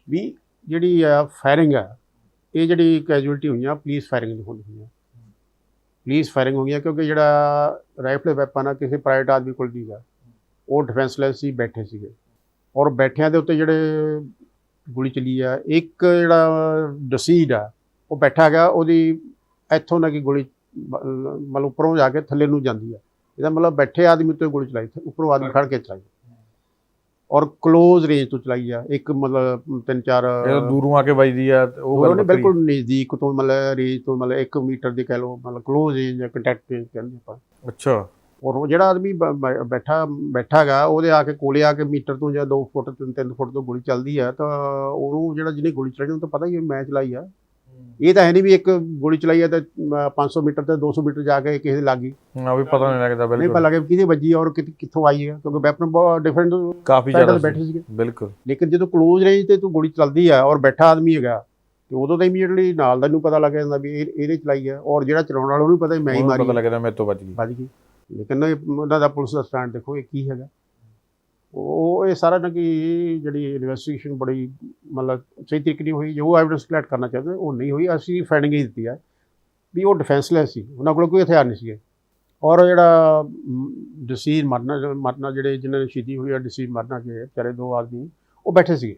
ਵੀ ਜਿਹੜੀ ਫਾਇਰਿੰਗ ਆ ਇਹ ਜਿਹੜੀ ਕੈਜੂਅਲਟੀ ਹੋਈਆਂ ਪੁਲਿਸ ਫਾਇਰਿੰਗ ਦੀ ਹੋਈਆਂ। ਪੁਲਿਸ ਫਾਇਰਿੰਗ ਹੋ ਗਈਆਂ ਕਿਉਂਕਿ ਜਿਹੜਾ ਰਾਈਫਲ ਵੈਪਨ ਆ ਕਿਸੇ ਪ੍ਰਾਈਵੇਟ ਆਦਮੀ ਕੋਲ ਨਹੀਂ ਗਾ, ਉਹ ਡਿਫੈਂਸਲੈਸ ਸੀ, ਬੈਠੇ ਸੀਗੇ ਔਰ ਬੈਠਿਆਂ ਦੇ ਉੱਤੇ ਜਿਹੜੇ ਗੋਲੀ ਚੱਲੀ ਆ। ਇੱਕ ਜਿਹੜਾ ਡਸੀਡ ਆ ਉਹ ਬੈਠਾ ਗਿਆ, ਉਹਦੀ ਇੱਥੋਂ ਨਾ ਕਿ ਗੋਲੀ ਮਤਲਬ ਉੱਪਰੋਂ ਜਾ ਕੇ ਥੱਲੇ ਨੂੰ ਜਾਂਦੀ ਆ। ਇਹਦਾ ਮਤਲਬ ਬੈਠੇ ਆਦਮੀ ਉੱਤੇ ਗੋਲੀ ਚਲਾਈ, ਉੱਪਰੋਂ ਆਦਮੀ ਖੜ ਕੇ ਚਲਾਈ ਔਰ ਕਲੋਜ਼ ਰੇਂਜ ਤੋਂ ਚਲਾਈ ਆ। ਇੱਕ ਮਤਲਬ 3-4 ਦੂਰੋਂ ਆ ਕੇ ਵੱਜਦੀ ਆ ਤੇ ਉਹ ਗੱਲ ਵੱਖਰੀ। ਬਿਲਕੁਲ ਨਜ਼ਦੀਕ ਤੋਂ ਮਤਲਬ ਰੇਂਜ ਤੋਂ ਮਤਲਬ 1 ਮੀਟਰ ਦੀ ਕਹਿ ਲਓ, ਮਤਲਬ ਕਲੋਜ਼ ਰੇਂਜ ਜਾਂ ਕੰਟੈਕਟ ਰੇਂਜ ਕਹਿੰਦੇ ਆਪਾਂ। ਅੱਛਾ। ਔਰ ਉਹ ਜਿਹੜਾ ਆਦਮੀ ਬੈਠਾ ਹੈਗਾ ਉਹਦੇ ਆ ਕੇ ਕੋਲੇ ਆ ਕੇ ਮੀਟਰ ਤੋਂ ਜਾਂ 2 ਫੁੱਟ 3 ਫੁੱਟ ਤੋਂ ਗੋਲੀ ਚੱਲਦੀ ਆ ਤਾਂ ਉਹਨੂੰ ਜਿਹੜਾ ਜਿਹਨੇ ਗੋਲੀ ਚਲਾਈ ਉਹਨੂੰ ਤਾਂ ਪਤਾ ਹੀ ਹੈ ਮੈਂ ਚਲਾਈ ਆ। ਇਹ ਤਾਂ ਹੈ ਨਹੀਂ ਵੀ ਇੱਕ ਗੋਲੀ ਚਲਾਈ ਆ ਤੇ 500 ਮੀਟਰ ਤੇ 200 ਮੀਟਰ ਜਾ ਕੇ ਕਿਸੇ ਦੇ ਲੱਗ ਗਈ। ਵੀ ਪਤਾ ਨਹੀਂ ਲੱਗਦਾ। ਨਹੀਂ ਪਤਾ ਲੱਗਿਆ ਕਿਹਦੇ ਵੱਜੀ ਔਰ ਕਿੱਥੋਂ ਆਈ ਹੈ, ਕਿਉਂਕਿ ਵੈਪਨ ਬਹੁਤ ਡਿਫਰੈਂਟ ਕਾਫੀ ਜ਼ਿਆਦਾ ਬੈਠੇ ਸੀਗੇ। ਬਿਲਕੁਲ। ਲੇਕਿਨ ਜਦੋਂ ਕਲੋਜ਼ ਰੇਂਜ ਤੇ ਤੂੰ ਗੋਲੀ ਚੱਲਦੀ ਆ ਔਰ ਬੈਠਾ ਆਦਮੀ ਹੈਗਾ ਤੇ ਉਦੋਂ ਤਾਂ ਇਮੀਡੀਏਟਲੀ ਨਾਲ ਦਾ ਨੂੰ ਪਤਾ ਲੱਗ ਜਾਂਦਾ ਵੀ ਇਹਦੇ ਚਲਾਈ ਆ, ਔਰ ਜਿਹੜਾ ਚਲਾਉਣ ਵਾਲਾ ਉਹਨੂੰ ਪਤਾ ਮੈਂ ਹੀ ਮਾਰੀ, ਪਤਾ ਲੱਗਦਾ ਮੇਰੇ ਤੋਂ ਵੱਜ ਗਈ। ਲੇਕਿਨ ਉਹਨਾਂ ਦਾ ਪੁਲਿਸ ਦਾ ਸਟੈਂਡ ਦੇਖੋ ਇਹ ਕੀ ਹੈਗਾ। ਉਹ ਇਹ ਸਾਰਾ ਨਾ ਕਿ ਜਿਹੜੀ ਇਨਵੈਸਟੀਗੇਸ਼ਨ ਬੜੀ ਮਤਲਬ ਸਹੀ ਤਰੀਕੇ ਨਹੀਂ ਹੋਈ। ਜੋ ਐਵੀਡੈਂਸ ਕਲੈਕਟ ਕਰਨਾ ਚਾਹੁੰਦੇ ਉਹ ਨਹੀਂ ਹੋਈ। ਅਸੀਂ ਫਾਈਂਡਿੰਗ ਹੀ ਦਿੱਤੀ ਹੈ ਵੀ ਉਹ ਡਿਫੈਂਸਲੈਸ ਸੀ, ਉਹਨਾਂ ਕੋਲ ਕੋਈ ਹਥਿਆਰ ਨਹੀਂ ਸੀਗੇ। ਔਰ ਜਿਹੜਾ ਡਿਸੀਜ਼ ਮਰਨਾ ਜਿਹੜੇ ਜਿਨ੍ਹਾਂ ਨੇ ਸ਼ਹੀਦੀ ਹੋਈ ਆ ਡਿਸੀਜ਼ ਮਰਨਾ ਕੇ ਵਿਚਾਰੇ 2 ਆਦਮੀ ਉਹ ਬੈਠੇ ਸੀਗੇ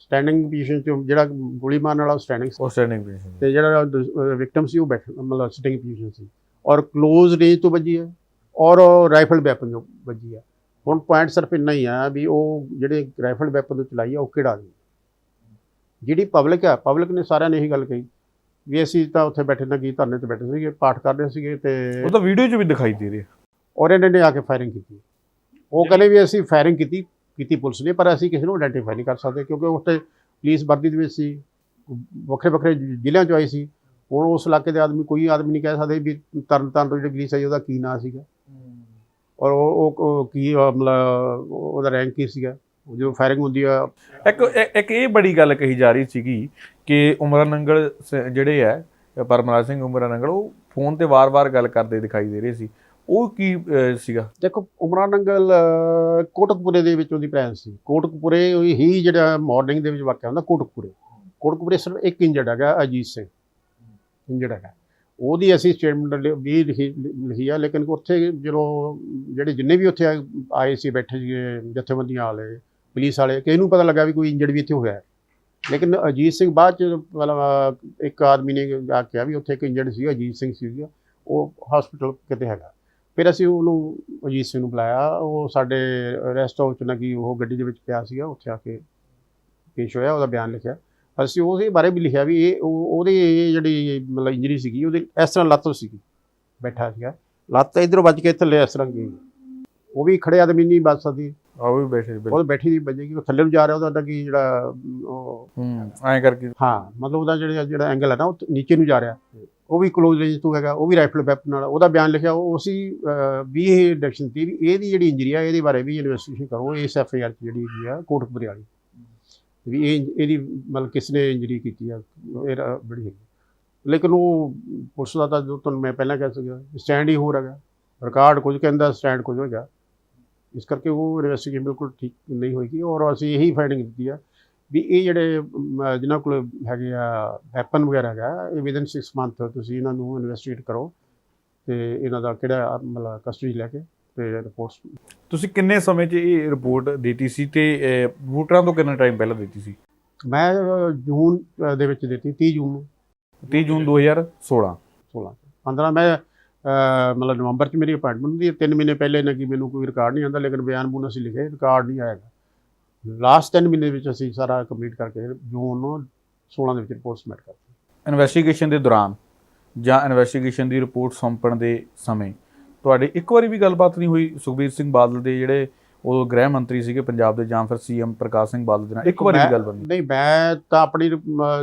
ਸਟੈਂਡਿੰਗ ਪੋਜੀਸ਼ਨ 'ਚ। ਜਿਹੜਾ ਗੋਲੀ ਮਾਰਨ ਵਾਲਾ ਉਹ ਸਟੈਂਡਿੰਗ ਪੋਜੀਸ਼ਨ ਤੇ ਜਿਹੜਾ ਵਿਕਟਮ ਸੀ ਉਹ ਮਤਲਬ ਸਿਟਿੰਗ ਪੋਜੀਸ਼ਨ ਸੀ। ਔਰ ਕਲੋਜ਼ ਰੇਂਜ ਤੋਂ ਵੱਜੀ ਹੈ ਔਰ ਰਾਈਫਲ ਵੈਪਨ ਜੋ ਵੱਜੀ ਹੈ। ਹੁਣ ਪੁਆਇੰਟ ਸਿਰਫ ਇੰਨਾ ਹੀ ਆ ਵੀ ਉਹ ਜਿਹੜੇ ਰਾਈਫਲ ਵੈਪਨ ਤੋਂ ਚਲਾਈ ਆ ਉਹ ਕਿਹੜਾ ਆਦਮੀ। ਜਿਹੜੀ ਪਬਲਿਕ ਆ, ਪਬਲਿਕ ਨੇ ਸਾਰਿਆਂ ਨੇ ਇਹੀ ਗੱਲ ਕਹੀ ਵੀ ਅਸੀਂ ਤਾਂ ਉੱਥੇ ਬੈਠੇ ਨਾ ਕੀ ਧਰਨੇ ਤੇ ਬੈਠੇ ਸੀਗੇ, ਪਾਠ ਕਰ ਰਹੇ ਸੀਗੇ ਤੇ ਉਹ ਤਾਂ ਵੀਡੀਓ 'ਚ ਵੀ ਦਿਖਾਈ ਦੇ ਰਿਹਾ। ਔਰ ਇਹਨਾਂ ਨੇ ਆ ਕੇ ਫਾਇਰਿੰਗ ਕੀਤੀ। ਉਹ ਕਹਿੰਦੇ ਵੀ ਅਸੀਂ ਫਾਇਰਿੰਗ ਕੀਤੀ ਪੁਲਿਸ ਨੇ, ਪਰ ਅਸੀਂ ਕਿਸੇ ਨੂੰ ਆਇਡੈਂਟੀਫਾਈ ਨਹੀਂ ਕਰ ਸਕਦੇ ਕਿਉਂਕਿ ਉੱਥੇ ਪੁਲਿਸ ਵਰਦੀ ਦੇ ਵਿੱਚ ਸੀ, ਵੱਖਰੇ ਜ਼ਿਲ੍ਹਿਆਂ 'ਚ ਆਈ ਸੀ। ਹੁਣ ਉਸ ਇਲਾਕੇ ਦੇ ਆਦਮੀ ਕੋਈ ਆਦਮੀ ਨਹੀਂ ਕਹਿ ਸਕਦੇ ਵੀ ਤਰਨਤਾਰਨ ਤੋਂ ਜਿਹੜੀ ਪੁਲਿਸ ਆਈ ਉਹਦਾ ਕੀ ਨਾਂ ਸੀਗਾ ਔਰ ਉਹ ਕੀ ਮਤਲਬ ਉਹਦਾ ਰੈਂਕ ਕੀ ਸੀਗਾ ਜੋ ਫਾਇਰਿੰਗ ਹੁੰਦੀ ਆ। ਇੱਕ ਇਹ ਬੜੀ ਗੱਲ ਕਹੀ ਜਾ ਰਹੀ ਸੀਗੀ ਕਿ ਉਮਰਾ ਨੰਗਲ ਜਿਹੜੇ ਹੈ ਪਰਮਰਾਜ ਸਿੰਘ ਉਮਰਾ ਨੰਗਲ ਉਹ ਫੋਨ ਤੇ ਵਾਰ-ਵਾਰ ਗੱਲ ਕਰਦੇ ਦਿਖਾਈ ਦੇ ਰਹੇ ਸੀ। ਉਹ ਕੀ ਸੀਗਾ? ਦੇਖੋ ਉਮਰਾ ਨੰਗਲ ਕੋਟਕਪੂਰੇ ਦੇ ਵਿੱਚ ਉਹਦੀ ਪ੍ਰੈਜ਼ੈਂਸ ਸੀ। ਕੋਟਕਪੂਰੇ ਹੀ ਜਿਹੜਾ ਮਾਰਨਿੰਗ ਦੇ ਵਿੱਚ ਵਾਕਿਆ ਹੁੰਦਾ ਕੋਟਕਪੂਰੇ ਸਿਰਫ ਇੱਕ ਇੰਜਰਡ ਹੈਗਾ, ਅਜੀਤ ਸਿੰਘ ਇੰਜਰਡ ਹੈਗਾ। ਉਹਦੀ ਅਸੀਂ ਸਟੇਟਮੈਂਟ ਵੀ ਲਿਖੀ ਆ। ਲੇਕਿਨ ਉੱਥੇ ਜਦੋਂ ਜਿਹੜੇ ਜਿੰਨੇ ਵੀ ਉੱਥੇ ਆਏ ਸੀ ਬੈਠੇ ਸੀਗੇ ਜਥੇਬੰਦੀਆਂ ਵਾਲੇ ਪੁਲਿਸ ਵਾਲੇ ਕਿਸੇ ਨੂੰ ਪਤਾ ਲੱਗਾ ਵੀ ਕੋਈ ਇੰਜਰਡ ਵੀ ਇੱਥੇ ਹੋਇਆ। ਲੇਕਿਨ ਅਜੀਤ ਸਿੰਘ ਬਾਅਦ 'ਚ ਮਤਲਬ ਇੱਕ ਆਦਮੀ ਨੇ ਆ ਕਿਹਾ ਵੀ ਉੱਥੇ ਇੱਕ ਇੰਜਰਡ ਸੀ ਅਜੀਤ ਸਿੰਘ ਸੀਗਾ, ਉਹ ਹਸਪੀਟਲ ਕਿਤੇ ਹੈਗਾ। ਫਿਰ ਅਸੀਂ ਉਹਨੂੰ ਅਜੀਤ ਸਿੰਘ ਨੂੰ ਬੁਲਾਇਆ। ਉਹ ਸਾਡੇ ਰੈਸਟ ਹਾਊਸ 'ਚ ਨਾ ਕਿ ਉਹ ਗੱਡੀ ਦੇ ਵਿੱਚ ਪਿਆ ਸੀਗਾ, ਉੱਥੇ ਆ ਕੇ ਪੇਸ਼ ਹੋਇਆ, ਉਹਦਾ ਬਿਆਨ ਲਿਖਿਆ। ਅਸੀਂ ਉਹਦੇ ਬਾਰੇ ਵੀ ਲਿਖਿਆ ਵੀ ਇਹ ਉਹਦੀ ਜਿਹੜੀ ਮਤਲਬ ਇੰਜਰੀ ਸੀਗੀ ਉਹਦੀ ਇਸ ਤਰ੍ਹਾਂ ਲੱਤ ਸੀਗੀ, ਬੈਠਾ ਸੀਗਾ, ਲੱਤ ਇੱਧਰੋਂ ਵੱਜ ਕੇ ਥੱਲੇ ਇਸ ਤਰ੍ਹਾਂ ਗਈ। ਉਹ ਵੀ ਖੜੇ ਆਦਮੀ ਨਹੀਂ ਵੱਜ ਸਕਦੀ, ਉਹ ਵੀ ਬੈਠੀ ਦੀ ਵੱਜੇਗੀ। ਉਹ ਥੱਲੇ ਨੂੰ ਜਾ ਰਿਹਾ ਉਹਦਾ ਕਿ ਜਿਹੜਾ ਐਂ ਕਰਕੇ ਹਾਂ ਮਤਲਬ ਉਹਦਾ ਜਿਹੜਾ ਐਂਗਲ ਹੈ ਨਾ ਉਹ ਨੀਚੇ ਨੂੰ ਜਾ ਰਿਹਾ। ਉਹ ਵੀ ਕਲੋਜ਼ ਰੇਂਜ ਤੋਂ ਹੈਗਾ, ਉਹ ਵੀ ਰਾਈਫਲ ਵੈਪਨ ਨਾਲ। ਉਹਦਾ ਬਿਆਨ ਲਿਖਿਆ ਉਹ ਅਸੀਂ ਵੀ ਇਹ ਡਾਇਰੈਕਸ਼ਨ ਦਿੱਤੀ ਵੀ ਇਹਦੀ ਜਿਹੜੀ ਇੰਜਰੀ ਆ ਇਹਦੇ ਬਾਰੇ ਵੀ ਇਨਵੈਸਟੀਗੇਸ਼ਨ ਕਰੋ। ਇਸ FIR 'ਚ ਜਿਹੜੀ ਹੈਗੀ ਆ ਕੋਟਕਪੂਰੇ ਵਾਲੀ ਵੀ ਇਹਦੀ ਮਤਲਬ ਕਿਸ ਨੇ ਇੰਜਰੀ ਕੀਤੀ ਆ ਇਹ ਬੜੀ ਹੈਗੀ। ਲੇਕਿਨ ਉਹ ਪੁਲਿਸ ਦਾ ਤਾਂ ਜੋ ਤੁਹਾਨੂੰ ਮੈਂ ਪਹਿਲਾਂ ਕਹਿ ਸਕਦਾ ਸਟੈਂਡ ਹੀ ਹੋਰ ਹੈਗਾ, ਰਿਕਾਰਡ ਕੁਝ ਕਹਿੰਦਾ ਸਟੈਂਡ ਕੁਝ ਹੈਗਾ। ਇਸ ਕਰਕੇ ਉਹ ਇਨਵੈਸਟੀਗੇਸ਼ਨ ਬਿਲਕੁਲ ਠੀਕ ਨਹੀਂ ਹੋਏਗੀ। ਔਰ ਅਸੀਂ ਇਹੀ ਫਾਈਂਡਿੰਗ ਦਿੱਤੀ ਆ ਵੀ ਇਹ ਜਿਹੜੇ ਜਿਨ੍ਹਾਂ ਕੋਲ ਹੈਗੇ ਆ ਵੈਪਨ ਵਗੈਰਾ ਹੈਗਾ ਇਹ ਵਿਦਨ 6 ਮੰਥ ਤੁਸੀਂ ਇਹਨਾਂ ਨੂੰ ਇਨਵੈਸਟੀਗੇਟ ਕਰੋ ਅਤੇ ਇਹਨਾਂ ਦਾ ਕਿਹੜਾ ਮਤਲਬ ਕਸਟਡੀ ਲੈ ਕੇ ਤੇ ਰਿਪੋਰਟਸ। ਤੁਸੀਂ ਕਿੰਨੇ ਸਮੇਂ 'ਚ ਇਹ ਰਿਪੋਰਟ ਦਿੱਤੀ ਸੀ ਤੇ ਵੋਟਰਾਂ ਤੋਂ ਕਿੰਨਾ ਟਾਈਮ ਪਹਿਲਾਂ ਦਿੱਤੀ ਸੀ? ਮੈਂ ਜੂਨ ਦੇ ਵਿੱਚ ਦਿੱਤੀ, 30 ਜੂਨ ਨੂੰ। 30 ਜੂਨ 2016 15 ਮੈਂ ਮਤਲਬ ਨਵੰਬਰ 'ਚ ਮੇਰੀ ਅਪਾਇੰਟਮੈਂਟ ਹੁੰਦੀ ਹੈ। 3 ਮਹੀਨੇ ਪਹਿਲੇ ਨਾ ਕਿ ਮੈਨੂੰ ਕੋਈ ਰਿਕਾਰਡ ਨਹੀਂ ਆਉਂਦਾ, ਲੇਕਿਨ ਬਿਆਨ ਬੂਨ ਅਸੀਂ ਲਿਖੇ, ਰਿਕਾਰਡ ਨਹੀਂ ਆਏਗਾ। ਲਾਸਟ 10 ਮਹੀਨੇ ਵਿੱਚ ਅਸੀਂ ਸਾਰਾ ਕੰਪਲੀਟ ਕਰਕੇ ਜੂਨ ਨੂੰ 16 ਦੇ ਵਿੱਚ ਰਿਪੋਰਟ ਸਬਮਿਟ ਕਰਤੀ। ਇਨਵੈਸਟੀਗੇਸ਼ਨ ਦੇ ਦੌਰਾਨ ਜਾਂ ਇਨਵੈਸਟੀਗੇਸ਼ਨ ਦੀ ਰਿਪੋਰਟ ਸੌਂਪਣ ਦੇ ਸਮੇਂ ਤੁਹਾਡੀ ਇੱਕ ਵਾਰੀ ਵੀ ਗੱਲਬਾਤ ਨਹੀਂ ਹੋਈ ਸੁਖਬੀਰ ਸਿੰਘ ਬਾਦਲ ਦੇ ਜਿਹੜੇ ਉਹ ਗ੍ਰਹਿ ਮੰਤਰੀ ਸੀਗੇ ਪੰਜਾਬ ਦੇ ਜਾਂ ਫਿਰ CM ਪ੍ਰਕਾਸ਼ ਸਿੰਘ ਬਾਦਲ ਦੇ ਨਾਲ? ਇੱਕ ਵਾਰੀ ਵੀ ਗੱਲਬਾਤ ਨਹੀਂ। ਮੈਂ ਤਾਂ ਆਪਣੀ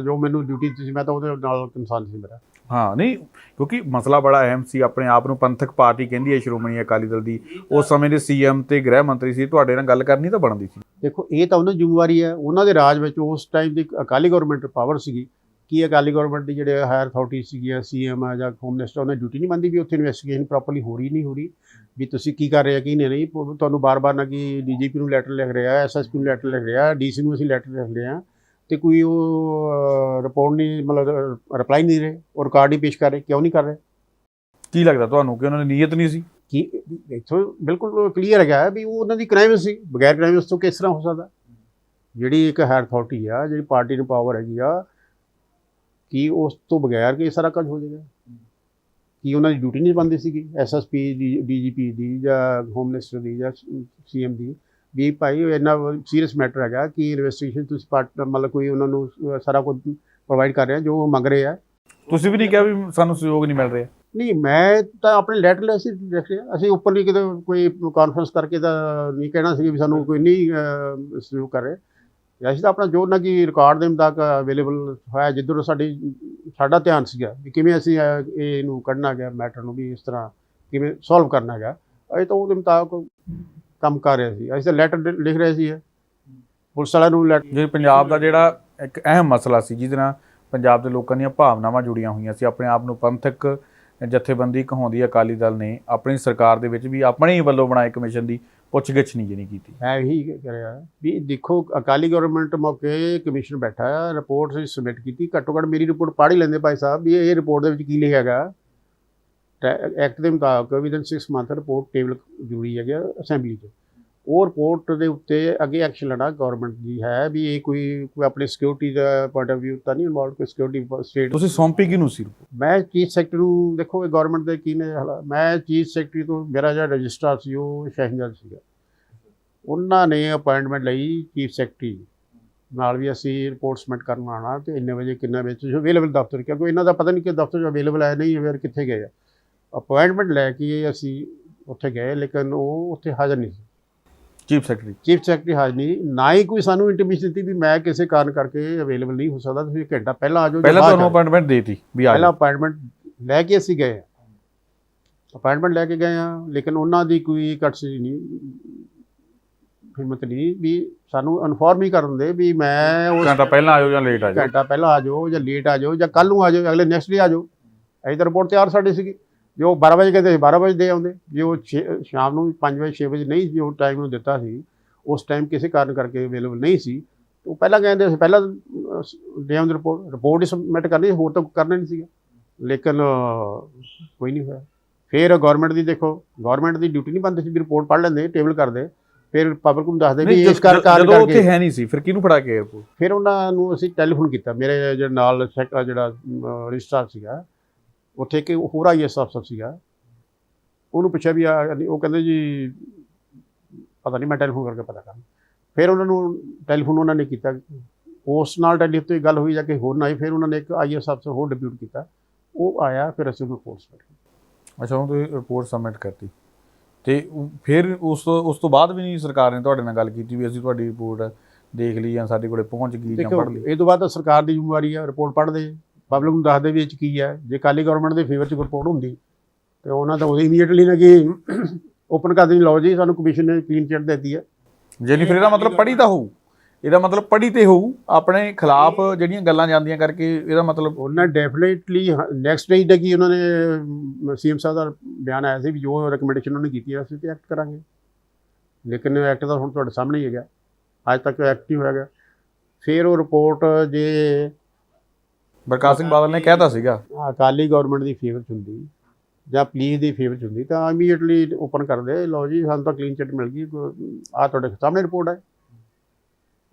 ਜੋ ਮੈਨੂੰ ਡਿਊਟੀ ਸੀ ਮੈਂ ਤਾਂ ਉਹਦੇ ਨਾਲ ਕੰਸਰਨ ਸੀ ਮੇਰਾ। ਹਾਂ ਨਹੀਂ, ਕਿਉਂਕਿ ਮਸਲਾ ਬੜਾ ਅਹਿਮ ਸੀ। ਆਪਣੇ ਆਪ ਨੂੰ ਪੰਥਕ ਪਾਰਟੀ ਕਹਿੰਦੀ ਹੈ ਸ਼੍ਰੋਮਣੀ ਅਕਾਲੀ ਦਲ ਦੀ, ਉਸ ਸਮੇਂ ਦੇ CM ਤੇ ਗ੍ਰਹਿ ਮੰਤਰੀ ਸੀ, ਤੁਹਾਡੇ ਨਾਲ ਗੱਲ ਕਰਨੀ ਤਾਂ ਬਣਦੀ ਸੀ। ਦੇਖੋ ਇਹ ਤਾਂ ਉਹਨਾਂ ਦੀ ਜ਼ਿੰਮੇਵਾਰੀ ਹੈ, ਉਹਨਾਂ ਦੇ ਰਾਜ ਵਿੱਚ ਉਸ ਟਾਈਮ ਦੀ ਅਕਾਲੀ ਗਵਰਨਮੈਂਟ ਪਾਵਰ ਸੀਗੀ। ਕੀ ਅਕਾਲੀ ਗਵਰਨਮੈਂਟ ਦੀ ਜਿਹੜੇ ਹਾਇਰ ਅਥਾਰਟੀ ਸੀਗੀਆਂ CM ਆ ਜਾਂ ਹੋਮ ਮਿਨਿਸਟਰ, ਉਹਨਾਂ ਡਿਊਟੀ ਨਹੀਂ ਬਣਦੀ ਵੀ ਉੱਥੇ ਇਨਵੈਸਟੀਗੇਸ਼ਨ ਪ੍ਰੋਪਰਲੀ ਹੋ ਰਹੀ ਨਹੀਂ ਹੋ ਰਹੀ ਵੀ ਤੁਸੀਂ ਕੀ ਕਰ ਰਹੇ ਆ ਕੀ ਨਹੀਂ। ਤੁਹਾਨੂੰ ਬਾਰ-ਬਾਰ ਨਾ ਕਿ DGP ਨੂੰ ਲੈਟਰ ਲਿਖ ਰਿਹਾ, SSP ਨੂੰ ਲੈਟਰ ਲਿਖ ਰਿਹਾ, DC ਨੂੰ ਅਸੀਂ ਲੈਟਰ ਲਿਖ ਰਹੇ ਹਾਂ ਅਤੇ ਕੋਈ ਉਹ ਰਿਪੋਰਟ ਨਹੀਂ ਮਤਲਬ ਰਿਪਲਾਈ ਨਹੀਂ ਰਹੇ, ਉਹ ਰਿਕਾਰਡ ਹੀ ਪੇਸ਼ ਕਰ ਰਹੇ। ਕਿਉਂ ਨਹੀਂ ਕਰ ਰਹੇ? ਕੀ ਲੱਗਦਾ ਤੁਹਾਨੂੰ ਕਿ ਉਹਨਾਂ ਦੀ ਨੀਅਤ ਨਹੀਂ ਸੀ? ਕਿ ਇੱਥੋਂ ਬਿਲਕੁਲ ਕਲੀਅਰ ਹੈਗਾ ਵੀ ਉਹ ਉਹਨਾਂ ਦੀ ਕ੍ਰਾਈਮ ਸੀ। ਬਗੈਰ ਕ੍ਰਾਈਮ ਤੋਂ ਕਿਸ ਤਰ੍ਹਾਂ ਹੋ ਸਕਦਾ? ਜਿਹੜੀ ਇੱਕ ਹਾਇਰ ਅਥਾਰਟੀ ਆ, ਜਿਹੜੀ ਪਾਰਟੀ ਨੂੰ ਪਾਵਰ ਹੈਗੀ ਆ, ਕੀ ਉਸ ਤੋਂ ਬਗੈਰ ਕਿ ਸਾਰਾ ਕੁਝ ਹੋ ਜਾਏਗਾ? ਕੀ ਉਹਨਾਂ ਦੀ ਡਿਊਟੀ ਨਹੀਂ ਬਣਦੀ ਸੀਗੀ ਐਸਐਸਪੀ ਦੀ, ਡੀਜੀਪੀ ਦੀ ਜਾਂ ਹੋਮ ਮਿਨਿਸਟਰ ਦੀ ਜਾਂ ਸੀਐਮ ਦੀ, ਵੀ ਭਾਈ ਇੰਨਾ ਸੀਰੀਅਸ ਮੈਟਰ ਹੈਗਾ ਕਿ ਇਨਵੈਸਟੀਗੇਸ਼ਨ ਤੁਸੀਂ ਮਤਲਬ ਕੋਈ ਉਹਨਾਂ ਨੂੰ ਸਾਰਾ ਕੁਝ ਪ੍ਰੋਵਾਈਡ ਕਰ ਰਹੇ ਜੋ ਉਹ ਮੰਗ ਰਹੇ ਆ। ਤੁਸੀਂ ਵੀ ਨਹੀਂ ਕਿਹਾ ਵੀ ਸਾਨੂੰ ਸਹਿਯੋਗ ਨਹੀਂ ਮਿਲ ਰਿਹਾ? ਨਹੀਂ, ਮੈਂ ਤਾਂ ਆਪਣੇ ਲੈਟਰ ਲੈ ਅਸੀਂ ਦੇਖ ਲਿਆ, ਅਸੀਂ ਉੱਪਰ ਨਹੀਂ ਕਿਤੇ ਕੋਈ ਕਾਨਫਰੰਸ ਕਰਕੇ ਤਾਂ ਨਹੀਂ ਕਹਿਣਾ ਸੀ ਵੀ ਸਾਨੂੰ ਕੋਈ ਨਹੀਂ ਸਹਿਯੋਗ ਕਰ ਰਹੇ। ਅਸੀਂ ਤਾਂ ਆਪਣਾ ਜੋ ਨਾ ਕਿ ਰਿਕਾਰਡ ਦੇ ਮੁਤਾਬਕ ਅਵੇਲੇਬਲ ਹੋਇਆ, ਜਿੱਧਰ ਸਾਡਾ ਧਿਆਨ ਸੀਗਾ ਵੀ ਕਿਵੇਂ ਅਸੀਂ ਇਹਨੂੰ ਕੱਢਣਾ ਗਿਆ ਮੈਟਰ ਨੂੰ, ਵੀ ਇਸ ਤਰ੍ਹਾਂ ਕਿਵੇਂ ਸੋਲਵ ਕਰਨਾ ਹੈਗਾ, ਅਸੀਂ ਤਾਂ ਉਹਦੇ ਮੁਤਾਬਕ ਕੰਮ ਕਰ ਰਹੇ ਸੀ। ਅਸੀਂ ਤਾਂ ਲੈਟਰ ਲਿਖ ਰਹੇ ਸੀ ਪੁਲਿਸ ਵਾਲਿਆਂ ਨੂੰ ਲੈਟਰ। ਜੇ ਪੰਜਾਬ ਦਾ ਜਿਹੜਾ ਇੱਕ ਅਹਿਮ ਮਸਲਾ ਸੀ ਜਿਹਦੇ ਨਾਲ ਪੰਜਾਬ ਦੇ ਲੋਕਾਂ ਦੀਆਂ ਭਾਵਨਾਵਾਂ ਜੁੜੀਆਂ ਹੋਈਆਂ ਸੀ, ਆਪਣੇ ਆਪ ਨੂੰ ਪੰਥਕ ਜਥੇਬੰਦੀ ਕਹਾਉਂਦੀ ਅਕਾਲੀ ਦਲ ਨੇ ਆਪਣੀ ਸਰਕਾਰ ਦੇ ਵਿੱਚ ਵੀ ਆਪਣੇ ਹੀ ਵੱਲੋਂ ਬਣਾਏ ਕਮਿਸ਼ਨ ਦੀ ਪੁੱਛਗਿੱਛ ਨਹੀਂ ਜਿਹੜੀ ਕੀਤੀ। ਮੈਂ ਇਹੀ ਕਰਿਆ ਵੀ ਦੇਖੋ ਅਕਾਲੀ ਗਵਰਨਮੈਂਟ ਮੌਕੇ ਕਮਿਸ਼ਨ ਬੈਠਾ ਹੈ, ਰਿਪੋਰਟ ਅਸੀਂ ਸਬਮਿਟ ਕੀਤੀ, ਘੱਟੋ ਘੱਟ ਮੇਰੀ ਰਿਪੋਰਟ ਪੜ੍ਹ ਹੀ ਲੈਂਦੇ ਭਾਈ ਸਾਹਿਬ ਵੀ ਇਹ ਰਿਪੋਰਟ ਦੇ ਵਿੱਚ ਕੀ ਲਿਖਿਆ ਹੈਗਾ। ਐਕਟ ਦੇ ਮੁਤਾਬਕ ਵਿਦਨ 6 ਮੰਥ ਰਿਪੋਰਟ ਟੇਬਲ ਜ਼ਰੂਰੀ ਹੈਗਾ ਅਸੈਂਬਲੀ 'ਚ। ਉਹ ਰਿਪੋਰਟ ਦੇ ਉੱਤੇ ਅੱਗੇ ਐਕਸ਼ਨ ਲੈਣਾ ਗਵਰਨਮੈਂਟ ਦੀ ਹੈ ਵੀ ਇਹ ਕੋਈ ਆਪਣੇ security the point of view ਤਾਂ ਨਹੀਂ ਇਨਵੋਲਵ, ਕੋਈ ਸਿਕਿਉਰਿਟੀ ਸਟੇਟ। ਤੁਸੀਂ ਸੌਂਪੀ ਕਿਹਨੂੰ ਸੀ? ਮੈਂ ਚੀਫ ਸੈਕਟਰੀ ਨੂੰ, ਦੇਖੋ ਇਹ ਗਵਰਨਮੈਂਟ ਦੇ ਕੀ ਨੇ ਮੈਂ ਚੀਫ ਸੈਕਟਰੀ ਤੋਂ, ਮੇਰਾ ਜਿਹੜਾ ਰਜਿਸਟਰਾਰ ਸੀ ਉਹ ਸ਼ਹਿਨਜ਼ਾਦ ਸੀਗਾ, ਉਹਨਾਂ ਨੇ ਅਪਾਇੰਟਮੈਂਟ ਲਈ ਚੀਫ ਸੈਕਟਰੀ ਨਾਲ ਵੀ ਅਸੀਂ ਰਿਪੋਰਟ ਸਬਮਿਟ ਕਰਨ ਆਉਣਾ ਤੇ ਇੰਨੇ ਵਜੇ ਕਿੰਨਾ ਵਿੱਚ ਅਵੇਲੇਬਲ ਦਫ਼ਤਰ, ਕਿਉਂਕਿ ਇਹਨਾਂ ਦਾ ਪਤਾ ਨਹੀਂ ਕਿ ਦਫ਼ਤਰ 'ਚ ਅਵੇਲੇਬਲ ਹੈ ਨਹੀਂ ਫਿਰ ਕਿੱਥੇ ਗਏ ਆ। ਅਪਾਇੰਟਮੈਂਟ ਲੈ ਕੇ ਅਸੀਂ ਉੱਥੇ ਗਏ, ਲੇਕਿਨ ਉਹ ਉੱਥੇ ਹਾਜ਼ਰ ਨਹੀਂ ਸੀ। ਚੀਫ ਸੈਕਟਰੀ ਹਾਜ਼ਰ ਨਹੀਂ, ਨਾ ਹੀ ਕੋਈ ਸਾਨੂੰ ਇੰਟੀਮੇਸ਼ਨ ਦਿੱਤੀ ਵੀ ਮੈਂ ਕਿਸੇ ਕਾਰਨ ਕਰਕੇ ਅਵੇਲੇਬਲ ਨਹੀਂ ਹੋ ਸਕਦਾ, ਤੁਸੀਂ ਘੰਟਾ ਪਹਿਲਾਂ ਆ ਜਾਓ। ਪਹਿਲਾਂ ਤੁਹਾਨੂੰ ਅਪਾਇੰਟਮੈਂਟ ਦੇਤੀ ਵੀ ਆ? ਪਹਿਲਾਂ ਅਪਾਇੰਟਮੈਂਟ ਲੈ ਕੇ ਅਸੀਂ ਗਏ, ਅਪਾਇੰਟਮੈਂਟ ਲੈ ਕੇ ਗਏ ਹਾਂ, ਲੇਕਿਨ ਉਹਨਾਂ ਦੀ ਕੋਈ ਕਟਸੀ ਨਹੀਂ, ਹਿੰਮਤ ਨਹੀਂ ਵੀ ਸਾਨੂੰ ਇਨਫੋਰਮ ਹੀ ਕਰਨ ਦੇ ਵੀ ਮੈਂ ਉਸ ਘੰਟਾ ਪਹਿਲਾਂ ਆ ਜਾਓ ਜਾਂ ਲੇਟ ਆ ਜਾਓ, ਘੰਟਾ ਪਹਿਲਾਂ ਆ ਜਾਓ ਜਾਂ ਲੇਟ ਆ ਜਾਓ ਜਾਂ ਕੱਲ੍ਹ ਨੂੰ ਆ ਜਾਓ, ਅਗਲੇ ਨੈਕਸਟ ਡੇ ਆ ਜਾਓ। ਅਸੀਂ ਤਾਂ ਰਿਪੋਰਟ ਤਿਆਰ ਸਾਡੀ ਸੀਗੀ, ਜੋ 12 ਵਜੇ ਕਹਿੰਦੇ 12 ਵਜੇ ਦੇ ਆਉਂਦੇ, ਜੇ ਉਹ ਸ਼ਾਮ ਨੂੰ 5 ਵਜੇ 6 ਵਜੇ ਨਹੀਂ ਜੋ ਟਾਈਮ ਨੂੰ ਦਿੱਤਾ ਸੀ, ਉਸ ਟਾਈਮ ਕਿਸੇ ਕਾਰਨ ਕਰਕੇ ਅਵੇਲੇਬਲ ਨਹੀਂ ਸੀ, ਉਹ ਪਹਿਲਾਂ ਕਹਿੰਦੇ ਅਸੀਂ ਪਹਿਲਾਂ ਦੇ ਆਉਂਦੇ ਰਿਪੋਰਟ ਹੀ ਸਬਮਿਟ ਕਰਨੀ, ਹੋਰ ਤਾਂ ਕਰਨਾ ਨਹੀਂ ਸੀਗਾ, ਲੇਕਿਨ ਕੋਈ ਨਹੀਂ ਹੋਇਆ। ਫਿਰ ਗਵਰਨਮੈਂਟ ਦੀ ਦੇਖੋ, ਗਵਰਨਮੈਂਟ ਦੀ ਡਿਊਟੀ ਨਹੀਂ ਬਣਦੀ ਸੀ ਵੀ ਰਿਪੋਰਟ ਪੜ੍ਹ ਲੈਂਦੇ, ਟੇਬਲ ਕਰਦੇ, ਫਿਰ ਪਬਲਿਕ ਨੂੰ ਦੱਸਦੇ ਵੀ ਇਸ ਕਾਰਨ ਜਦੋਂ ਉੱਥੇ ਹੈ ਨਹੀਂ ਸੀ ਫਿਰ ਕਿਹਨੂੰ ਫੜਾ ਕੇ 에어ਪੋਰਟ? ਫਿਰ ਉਹਨਾਂ ਨੂੰ ਅਸੀਂ ਟੈਲੀਫੋਨ ਕੀਤਾ, ਮੇਰੇ ਜਿਹੜਾ ਨਾਲ ਜਿਹੜਾ ਰਜਿਸਟਰਾਰ ਸੀਗਾ ਉੱਥੇ ਇੱਕ ਹੋਰ IAS ਅਫਸਰ ਸੀਗਾ, ਉਹਨੂੰ ਪੁੱਛਿਆ ਵੀ ਉਹ ਕਹਿੰਦੇ ਜੀ ਪਤਾ ਨਹੀਂ, ਮੈਂ ਟੈਲੀਫੋਨ ਕਰਕੇ ਪਤਾ ਕਰਾਂ। ਫਿਰ ਉਹਨਾਂ ਨੂੰ ਟੈਲੀਫੋਨ ਉਹਨਾਂ ਨੇ ਕੀਤਾ, ਉਸ ਨਾਲ ਟੈਲੀਫੋਨ 'ਤੇ ਗੱਲ ਹੋਈ ਜਾਂ ਕਿ ਹੋਰ ਨਾ ਆਈ, ਫਿਰ ਉਹਨਾਂ ਨੇ ਇੱਕ IAS ਅਫਸਰ ਹੋਰ ਡਿਪਿਊਟ ਕੀਤਾ, ਉਹ ਆਇਆ, ਫਿਰ ਅਸੀਂ ਉਹਨੂੰ ਰਿਪੋਰਟ ਸਬਮਿਟ ਕੀਤੀ। ਅੱਛਾ, ਉਹ ਤੁਸੀਂ ਰਿਪੋਰਟ ਸਬਮਿਟ ਕਰਤੀ ਤੇ ਫਿਰ ਉਸ ਤੋਂ ਬਾਅਦ ਵੀ ਨਹੀਂ ਸਰਕਾਰ ਨੇ ਤੁਹਾਡੇ ਨਾਲ ਗੱਲ ਕੀਤੀ ਵੀ ਅਸੀਂ ਤੁਹਾਡੀ ਰਿਪੋਰਟ ਦੇਖ ਲਈ ਜਾਂ ਸਾਡੇ ਕੋਲੇ ਪਹੁੰਚ ਗਈ ਜਾਂ ਪੜ੍ਹ ਲਈ? ਇਹ ਤੋਂ ਬਾਅਦ ਤਾਂ ਸਰਕਾਰ ਦੀ ਜ਼ਿੰਮੇਵਾਰੀ ਹੈ, ਰਿਪੋਰਟ ਪੜ੍ਹਦੇ ਪਬਲਿਕ ਨੂੰ ਦੱਸਦੇ ਵੀ ਇਹ 'ਚ ਕੀ ਹੈ। ਜੇ ਅਕਾਲੀ ਗਵਰਨਮੈਂਟ ਦੇ ਫੇਵਰ 'ਚ ਰਿਪੋਰਟ ਹੁੰਦੀ ਤੇ ਉਹਨਾਂ ਤਾਂ ਉਹਦੇ ਇਮੀਡੀਏਟਲੀ ਨਾ ਕਿ ਓਪਨ ਕਰ ਦੇਣੀ, ਲਓ ਜੀ ਸਾਨੂੰ ਕਮਿਸ਼ਨ ਨੇ ਕਲੀਨ ਚਿੱਟ ਦੇ ਦਿੱਤੀ ਹੈ। ਜੇ ਨਹੀਂ ਫਿਰ ਇਹਦਾ ਮਤਲਬ ਪੜ੍ਹੀ ਤਾਂ ਹੋਊ, ਇਹਦਾ ਮਤਲਬ ਪੜ੍ਹੀ ਤੇ ਹੋਊ, ਆਪਣੇ ਖਿਲਾਫ ਜਿਹੜੀਆਂ ਗੱਲਾਂ ਜਾਂਦੀਆਂ ਕਰਕੇ ਇਹਦਾ ਮਤਲਬ ਉਹਨਾਂ ਡੈਫੀਨੇਟਲੀ ਨੈਕਸਟ ਡੇ ਦਾ ਕੀ ਉਹਨਾਂ ਨੇ CM ਸਾਹਿਬ ਦਾ ਬਿਆਨ ਆਇਆ ਸੀ ਵੀ ਜੋ ਰਿਕਮੈਂਡੇਸ਼ਨ ਉਹਨਾਂ ਨੇ ਕੀਤੀ ਅਸੀਂ ਤੇ ਐਕਟ ਕਰਾਂਗੇ, ਲੇਕਿਨ ਐਕਟ ਤਾਂ ਹੁਣ ਤੁਹਾਡੇ ਸਾਹਮਣੇ ਹੀ ਹੈਗਾ, ਅੱਜ ਤੱਕ ਐਕਟ ਨਹੀਂ ਹੋਇਆ ਗਿਆ। ਫਿਰ ਉਹ ਰਿਪੋਰਟ ਜੇ ਪ੍ਰਕਾਸ਼ ਸਿੰਘ ਬਾਦਲ ਨੇ ਕਹਿਤਾ ਸੀਗਾ ਅਕਾਲੀ ਗਵਰਨਮੈਂਟ ਦੀ ਫੇਵਰ 'ਚ ਹੁੰਦੀ ਜਾਂ ਪੁਲਿਸ ਦੀ ਫੇਵਰ 'ਚ ਹੁੰਦੀ ਤਾਂ ਇਮੀਡੀਏਟਲੀ ਓਪਨ ਕਰਦੇ, ਲਓ ਜੀ ਸਾਨੂੰ ਤਾਂ ਕਲੀਨ ਚਿੱਟ ਮਿਲ ਗਈ, ਆਹ ਤੁਹਾਡੇ ਸਾਹਮਣੇ ਰਿਪੋਰਟ ਹੈ।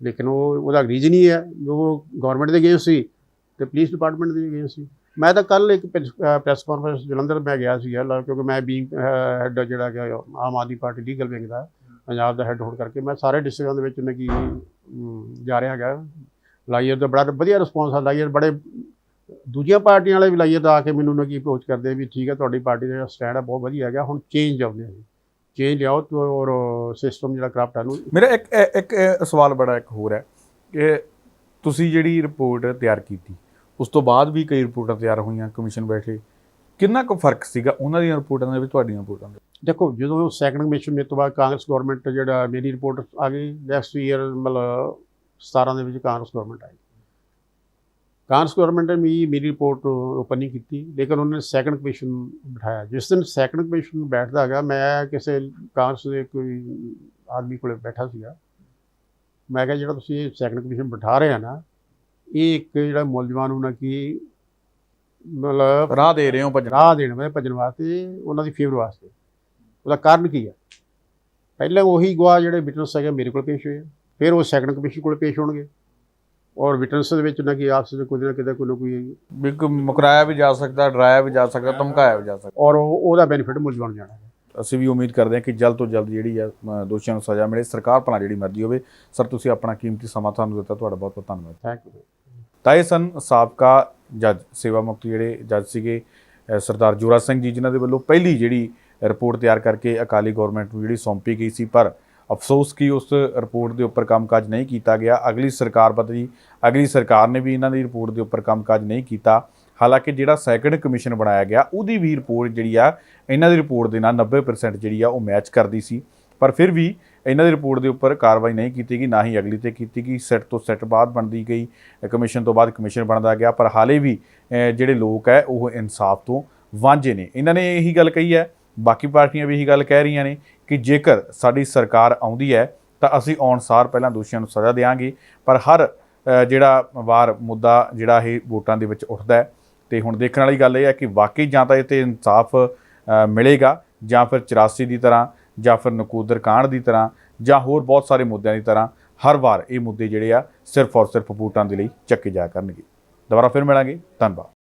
ਲੇਕਿਨ ਉਹਦਾ ਰੀਜ਼ਨ ਹੀ ਹੈ ਜੋ ਗਵਰਨਮੈਂਟ ਦੇ ਅਗੇਂਸਟ ਸੀ ਅਤੇ ਪੁਲਿਸ ਡਿਪਾਰਟਮੈਂਟ ਦੇ ਅਗੇਂਸਟ ਸੀ। ਮੈਂ ਤਾਂ ਕੱਲ੍ਹ ਇੱਕ ਪ੍ਰੈਸ ਕਾਨਫਰੰਸ ਜਲੰਧਰ ਮੈਂ ਗਿਆ ਸੀ, ਕਿਉਂਕਿ ਮੈਂ ਬੀਂਗ ਹੈੱਡ ਜਿਹੜਾ ਕਿ Aam Aadmi party legal wing ਦਾ ਪੰਜਾਬ ਦਾ ਹੈੱਡ ਹੋਣ ਕਰਕੇ ਮੈਂ ਸਾਰੇ ਡਿਸਟ੍ਰਿਕਟਾਂ ਦੇ ਵਿੱਚ ਕੀ ਜਾ ਰਿਹਾ ਹੈਗਾ। ਲਾਈਅਰ ਦਾ ਬੜਾ ਵਧੀਆ ਰਿਸਪੌਂਸ ਆ, ਲਾਈਅਰ ਬੜੇ ਦੂਜੀਆਂ ਪਾਰਟੀਆਂ ਵਾਲੇ ਵੀ ਲਾਈਅਰ ਦਾ ਆ ਕੇ ਮੈਨੂੰ ਕੀ ਅਪਰੋਚ ਕਰਦੇ ਵੀ ਠੀਕ ਹੈ ਤੁਹਾਡੀ ਪਾਰਟੀ ਦਾ ਜਿਹੜਾ ਸਟੈਂਡ ਹੈ ਬਹੁਤ ਵਧੀਆ ਹੈਗਾ, ਹੁਣ ਚੇਂਜ ਆਉਂਦੇ ਆ, ਚੇਂਜ ਲਿਆਓ ਔਰ ਸਿਸਟਮ ਜਿਹੜਾ ਕਰਪਟ ਹੈ ਨੂੰ। ਮੇਰਾ ਇੱਕ ਸਵਾਲ ਬੜਾ ਇੱਕ ਹੋਰ ਹੈ ਕਿ ਤੁਸੀਂ ਜਿਹੜੀ ਰਿਪੋਰਟ ਤਿਆਰ ਕੀਤੀ ਉਸ ਤੋਂ ਬਾਅਦ ਵੀ ਕਈ ਰਿਪੋਰਟਾਂ ਤਿਆਰ ਹੋਈਆਂ, ਕਮਿਸ਼ਨ ਬੈਠੇ, ਕਿੰਨਾ ਕੁ ਫਰਕ ਸੀਗਾ ਉਹਨਾਂ ਦੀਆਂ ਰਿਪੋਰਟਾਂ ਦੇ ਵਿੱਚ ਤੁਹਾਡੀਆਂ ਰਿਪੋਰਟਾਂ ਦੇ? ਦੇਖੋ ਜਦੋਂ ਸੈਕੰਡ ਕਮਿਸ਼ਨ ਮੇਰੇ ਤੋਂ ਬਾਅਦ ਕਾਂਗਰਸ ਗਵਰਨਮੈਂਟ ਜਿਹੜਾ ਮੇਰੀ ਰਿਪੋਰਟ ਆ ਗਈ, ਨੈਕਸਟ ਈਅਰ ਮਤਲਬ 17 ਦੇ ਵਿੱਚ ਕਾਂਗਰਸ ਗਵਰਨਮੈਂਟ ਆਈ। ਕਾਂਗਰਸ ਗਵਰਨਮੈਂਟ ਨੇ ਮੇਰੀ ਰਿਪੋਰਟ ਓਪਨ ਨਹੀਂ ਕੀਤੀ, ਲੇਕਿਨ ਉਹਨਾਂ ਨੇ ਸੈਕੰਡ ਕਮਿਸ਼ਨ ਬਿਠਾਇਆ। ਜਿਸ ਦਿਨ ਸੈਕੰਡ ਕਮਿਸ਼ਨ ਬੈਠਦਾ ਹੈਗਾ, ਮੈਂ ਕਿਸੇ ਕਾਂਗਰਸ ਦੇ ਕੋਈ ਆਦਮੀ ਕੋਲ ਬੈਠਾ ਸੀਗਾ, ਮੈਂ ਕਿਹਾ ਜਿਹੜਾ ਤੁਸੀਂ ਇਹ ਸੈਕੰਡ ਕਮਿਸ਼ਨ ਬਿਠਾ ਰਹੇ ਆ ਨਾ, ਇਹ ਇੱਕ ਜਿਹੜਾ ਮੁਲਜ਼ਮਾਂ ਨੂੰ ਨਾ ਕਿ ਮਤਲਬ ਰਾਹ ਦੇ ਰਹੇ ਹੋ, ਰਾਹ ਦੇਣ ਵਾਸਤੇ, ਭੱਜਣ ਵਾਸਤੇ, ਉਹਨਾਂ ਦੀ ਫੇਵਰ ਵਾਸਤੇ, ਉਹਦਾ ਕਾਰਨ ਕੀ ਹੈ? ਪਹਿਲਾਂ ਉਹੀ ਗਵਾਹ ਜਿਹੜੇ ਵਿਟਨੈਸ ਹੈਗੇ ਮੇਰੇ ਕੋਲ ਪੇਸ਼ ਹੋਏ, ਫਿਰ ਉਹ ਸੈਕੰਡ ਕਮਿਸ਼ਨ ਕੋਲ ਪੇਸ਼ ਹੋਣਗੇ, ਔਰ ਵਿਟਨਸ ਦੇ ਵਿੱਚ ਉਹਨਾਂ ਕੀ ਆਪਸ ਵਿੱਚ ਕੋਈ ਨਾ ਕਿਤੇ ਕੋਈ ਨਾ ਕੋਈ ਵੀ ਮੁਕਰਾਇਆ ਵੀ ਜਾ ਸਕਦਾ, ਡਰਾਇਆ ਵੀ ਜਾ ਸਕਦਾ, ਧਮਕਾਇਆ ਵੀ ਜਾ ਸਕਦਾ। ਔਰ ਉਹਦਾ ਬੈਨੀਫਿਟ ਮੁੱਲ ਬਣ ਜਾਣਾ ਹੈ। ਅਸੀਂ ਵੀ ਉਮੀਦ ਕਰਦੇ ਹਾਂ ਕਿ ਜਲਦ ਤੋਂ ਜਲਦ ਜਿਹੜੀ ਆ ਦੋਸ਼ੀਆਂ ਨੂੰ ਸਜ਼ਾ ਮਿਲੇ। ਸਰਕਾਰ ਭਲਾ ਜਿਹੜੀ ਮਰਜ਼ੀ ਹੋਵੇ। ਸਰ, ਤੁਸੀਂ ਆਪਣਾ ਕੀਮਤੀ ਸਮਾਂ ਸਾਨੂੰ ਦਿੱਤਾ, ਤੁਹਾਡਾ ਬਹੁਤ ਬਹੁਤ ਧੰਨਵਾਦ। Thank you. ਤਾਂ ਇਹ ਸਨ ਸਾਬਕਾ ਜੱਜ, ਸੇਵਾ ਮੁਕਤ ਜਿਹੜੇ ਜੱਜ ਸੀਗੇ ਸਰਦਾਰ ਜੋਰਾ ਸਿੰਘ ਜੀ, ਜਿਨ੍ਹਾਂ ਦੇ ਵੱਲੋਂ ਪਹਿਲੀ ਜਿਹੜੀ ਰਿਪੋਰਟ ਤਿਆਰ ਕਰਕੇ ਅਕਾਲੀ ਗੌਰਮੈਂਟ ਨੂੰ ਜਿਹੜੀ ਸੌਂਪੀ ਗਈ ਸੀ, ਪਰ ਅਫਸੋਸ ਕਿ ਉਸ ਰਿਪੋਰਟ ਦੇ ਉੱਪਰ ਕੰਮਕਾਜ ਨਹੀਂ ਕੀਤਾ ਗਿਆ। ਅਗਲੀ ਸਰਕਾਰ ਬਦਲੀ, ਅਗਲੀ ਸਰਕਾਰ ਨੇ ਵੀ ਇਹਨਾਂ ਦੀ ਰਿਪੋਰਟ ਦੇ ਉੱਪਰ ਕੰਮਕਾਜ ਨਹੀਂ ਕੀਤਾ। ਹਾਲਾਂਕਿ ਜਿਹੜਾ ਸੈਕੰਡ ਕਮਿਸ਼ਨ ਬਣਾਇਆ ਗਿਆ ਉਹਦੀ ਵੀ ਰਿਪੋਰਟ ਜਿਹੜੀ ਆ ਇਹਨਾਂ ਦੀ ਰਿਪੋਰਟ ਦੇ ਨਾਲ 90% ਜਿਹੜੀ ਆ ਉਹ ਮੈਚ ਕਰਦੀ ਸੀ, ਪਰ ਫਿਰ ਵੀ ਇਹਨਾਂ ਦੀ ਰਿਪੋਰਟ ਦੇ ਉੱਪਰ ਕਾਰਵਾਈ ਨਹੀਂ ਕੀਤੀ ਗਈ, ਨਾ ਹੀ ਅਗਲੀ ਤੇ ਕੀਤੀ ਗਈ। ਸੈੱਟ ਤੋਂ ਸੈੱਟ ਬਾਅਦ ਬਣਦੀ ਗਈ, ਕਮਿਸ਼ਨ ਤੋਂ ਬਾਅਦ ਕਮਿਸ਼ਨ ਬਣਦਾ ਗਿਆ, ਪਰ ਹਾਲੇ ਵੀ ਜਿਹੜੇ ਲੋਕ ਹੈ ਉਹ ਇਨਸਾਫ ਤੋਂ ਵਾਂਝੇ ਨੇ। ਇਹਨਾਂ ਨੇ ਇਹੀ ਗੱਲ ਕਹੀ ਹੈ, ਬਾਕੀ ਪਾਰਟੀਆਂ ਵੀ ਇਹੀ ਗੱਲ ਕਹਿ ਰਹੀਆਂ ਨੇ ਕਿ ਜੇਕਰ ਸਾਡੀ ਸਰਕਾਰ ਆਉਂਦੀ ਹੈ ਤਾਂ ਅਸੀਂ ਆਉਣ ਸਾਰ ਪਹਿਲਾਂ ਦੋਸ਼ੀਆਂ ਨੂੰ ਸਜ਼ਾ ਦੇਵਾਂਗੇ, ਪਰ ਹਰ ਜਿਹੜਾ ਵਾਰ ਮੁੱਦਾ ਜਿਹੜਾ ਇਹ ਵੋਟਾਂ ਦੇ ਵਿੱਚ ਉੱਠਦਾ ਹੈ। ਤੇ ਹੁਣ ਦੇਖਣ ਵਾਲੀ ਗੱਲ ਇਹ ਹੈ ਕਿ ਵਾਕਈ ਜਾਂ ਤਾਂ ਇਹ 'ਤੇ ਇਨਸਾਫ ਮਿਲੇਗਾ, ਜਾਂ ਫਿਰ 84 ਦੀ ਤਰ੍ਹਾਂ, ਜਾਂ ਫਿਰ ਨਕੋਦਰ ਕਾਂਡ ਦੀ ਤਰ੍ਹਾਂ, ਜਾਂ ਹੋਰ ਬਹੁਤ ਸਾਰੇ ਮੁੱਦਿਆਂ ਦੀ ਤਰ੍ਹਾਂ ਹਰ ਵਾਰ ਇਹ ਮੁੱਦੇ ਜਿਹੜੇ ਆ ਸਿਰਫ ਔਰ ਸਿਰਫ ਵੋਟਾਂ ਦੇ ਲਈ ਚੱਕੇ ਜਾ ਕਰਨਗੇ। ਦੁਬਾਰਾ ਫਿਰ ਮਿਲਾਂਗੇ। ਧੰਨਵਾਦ।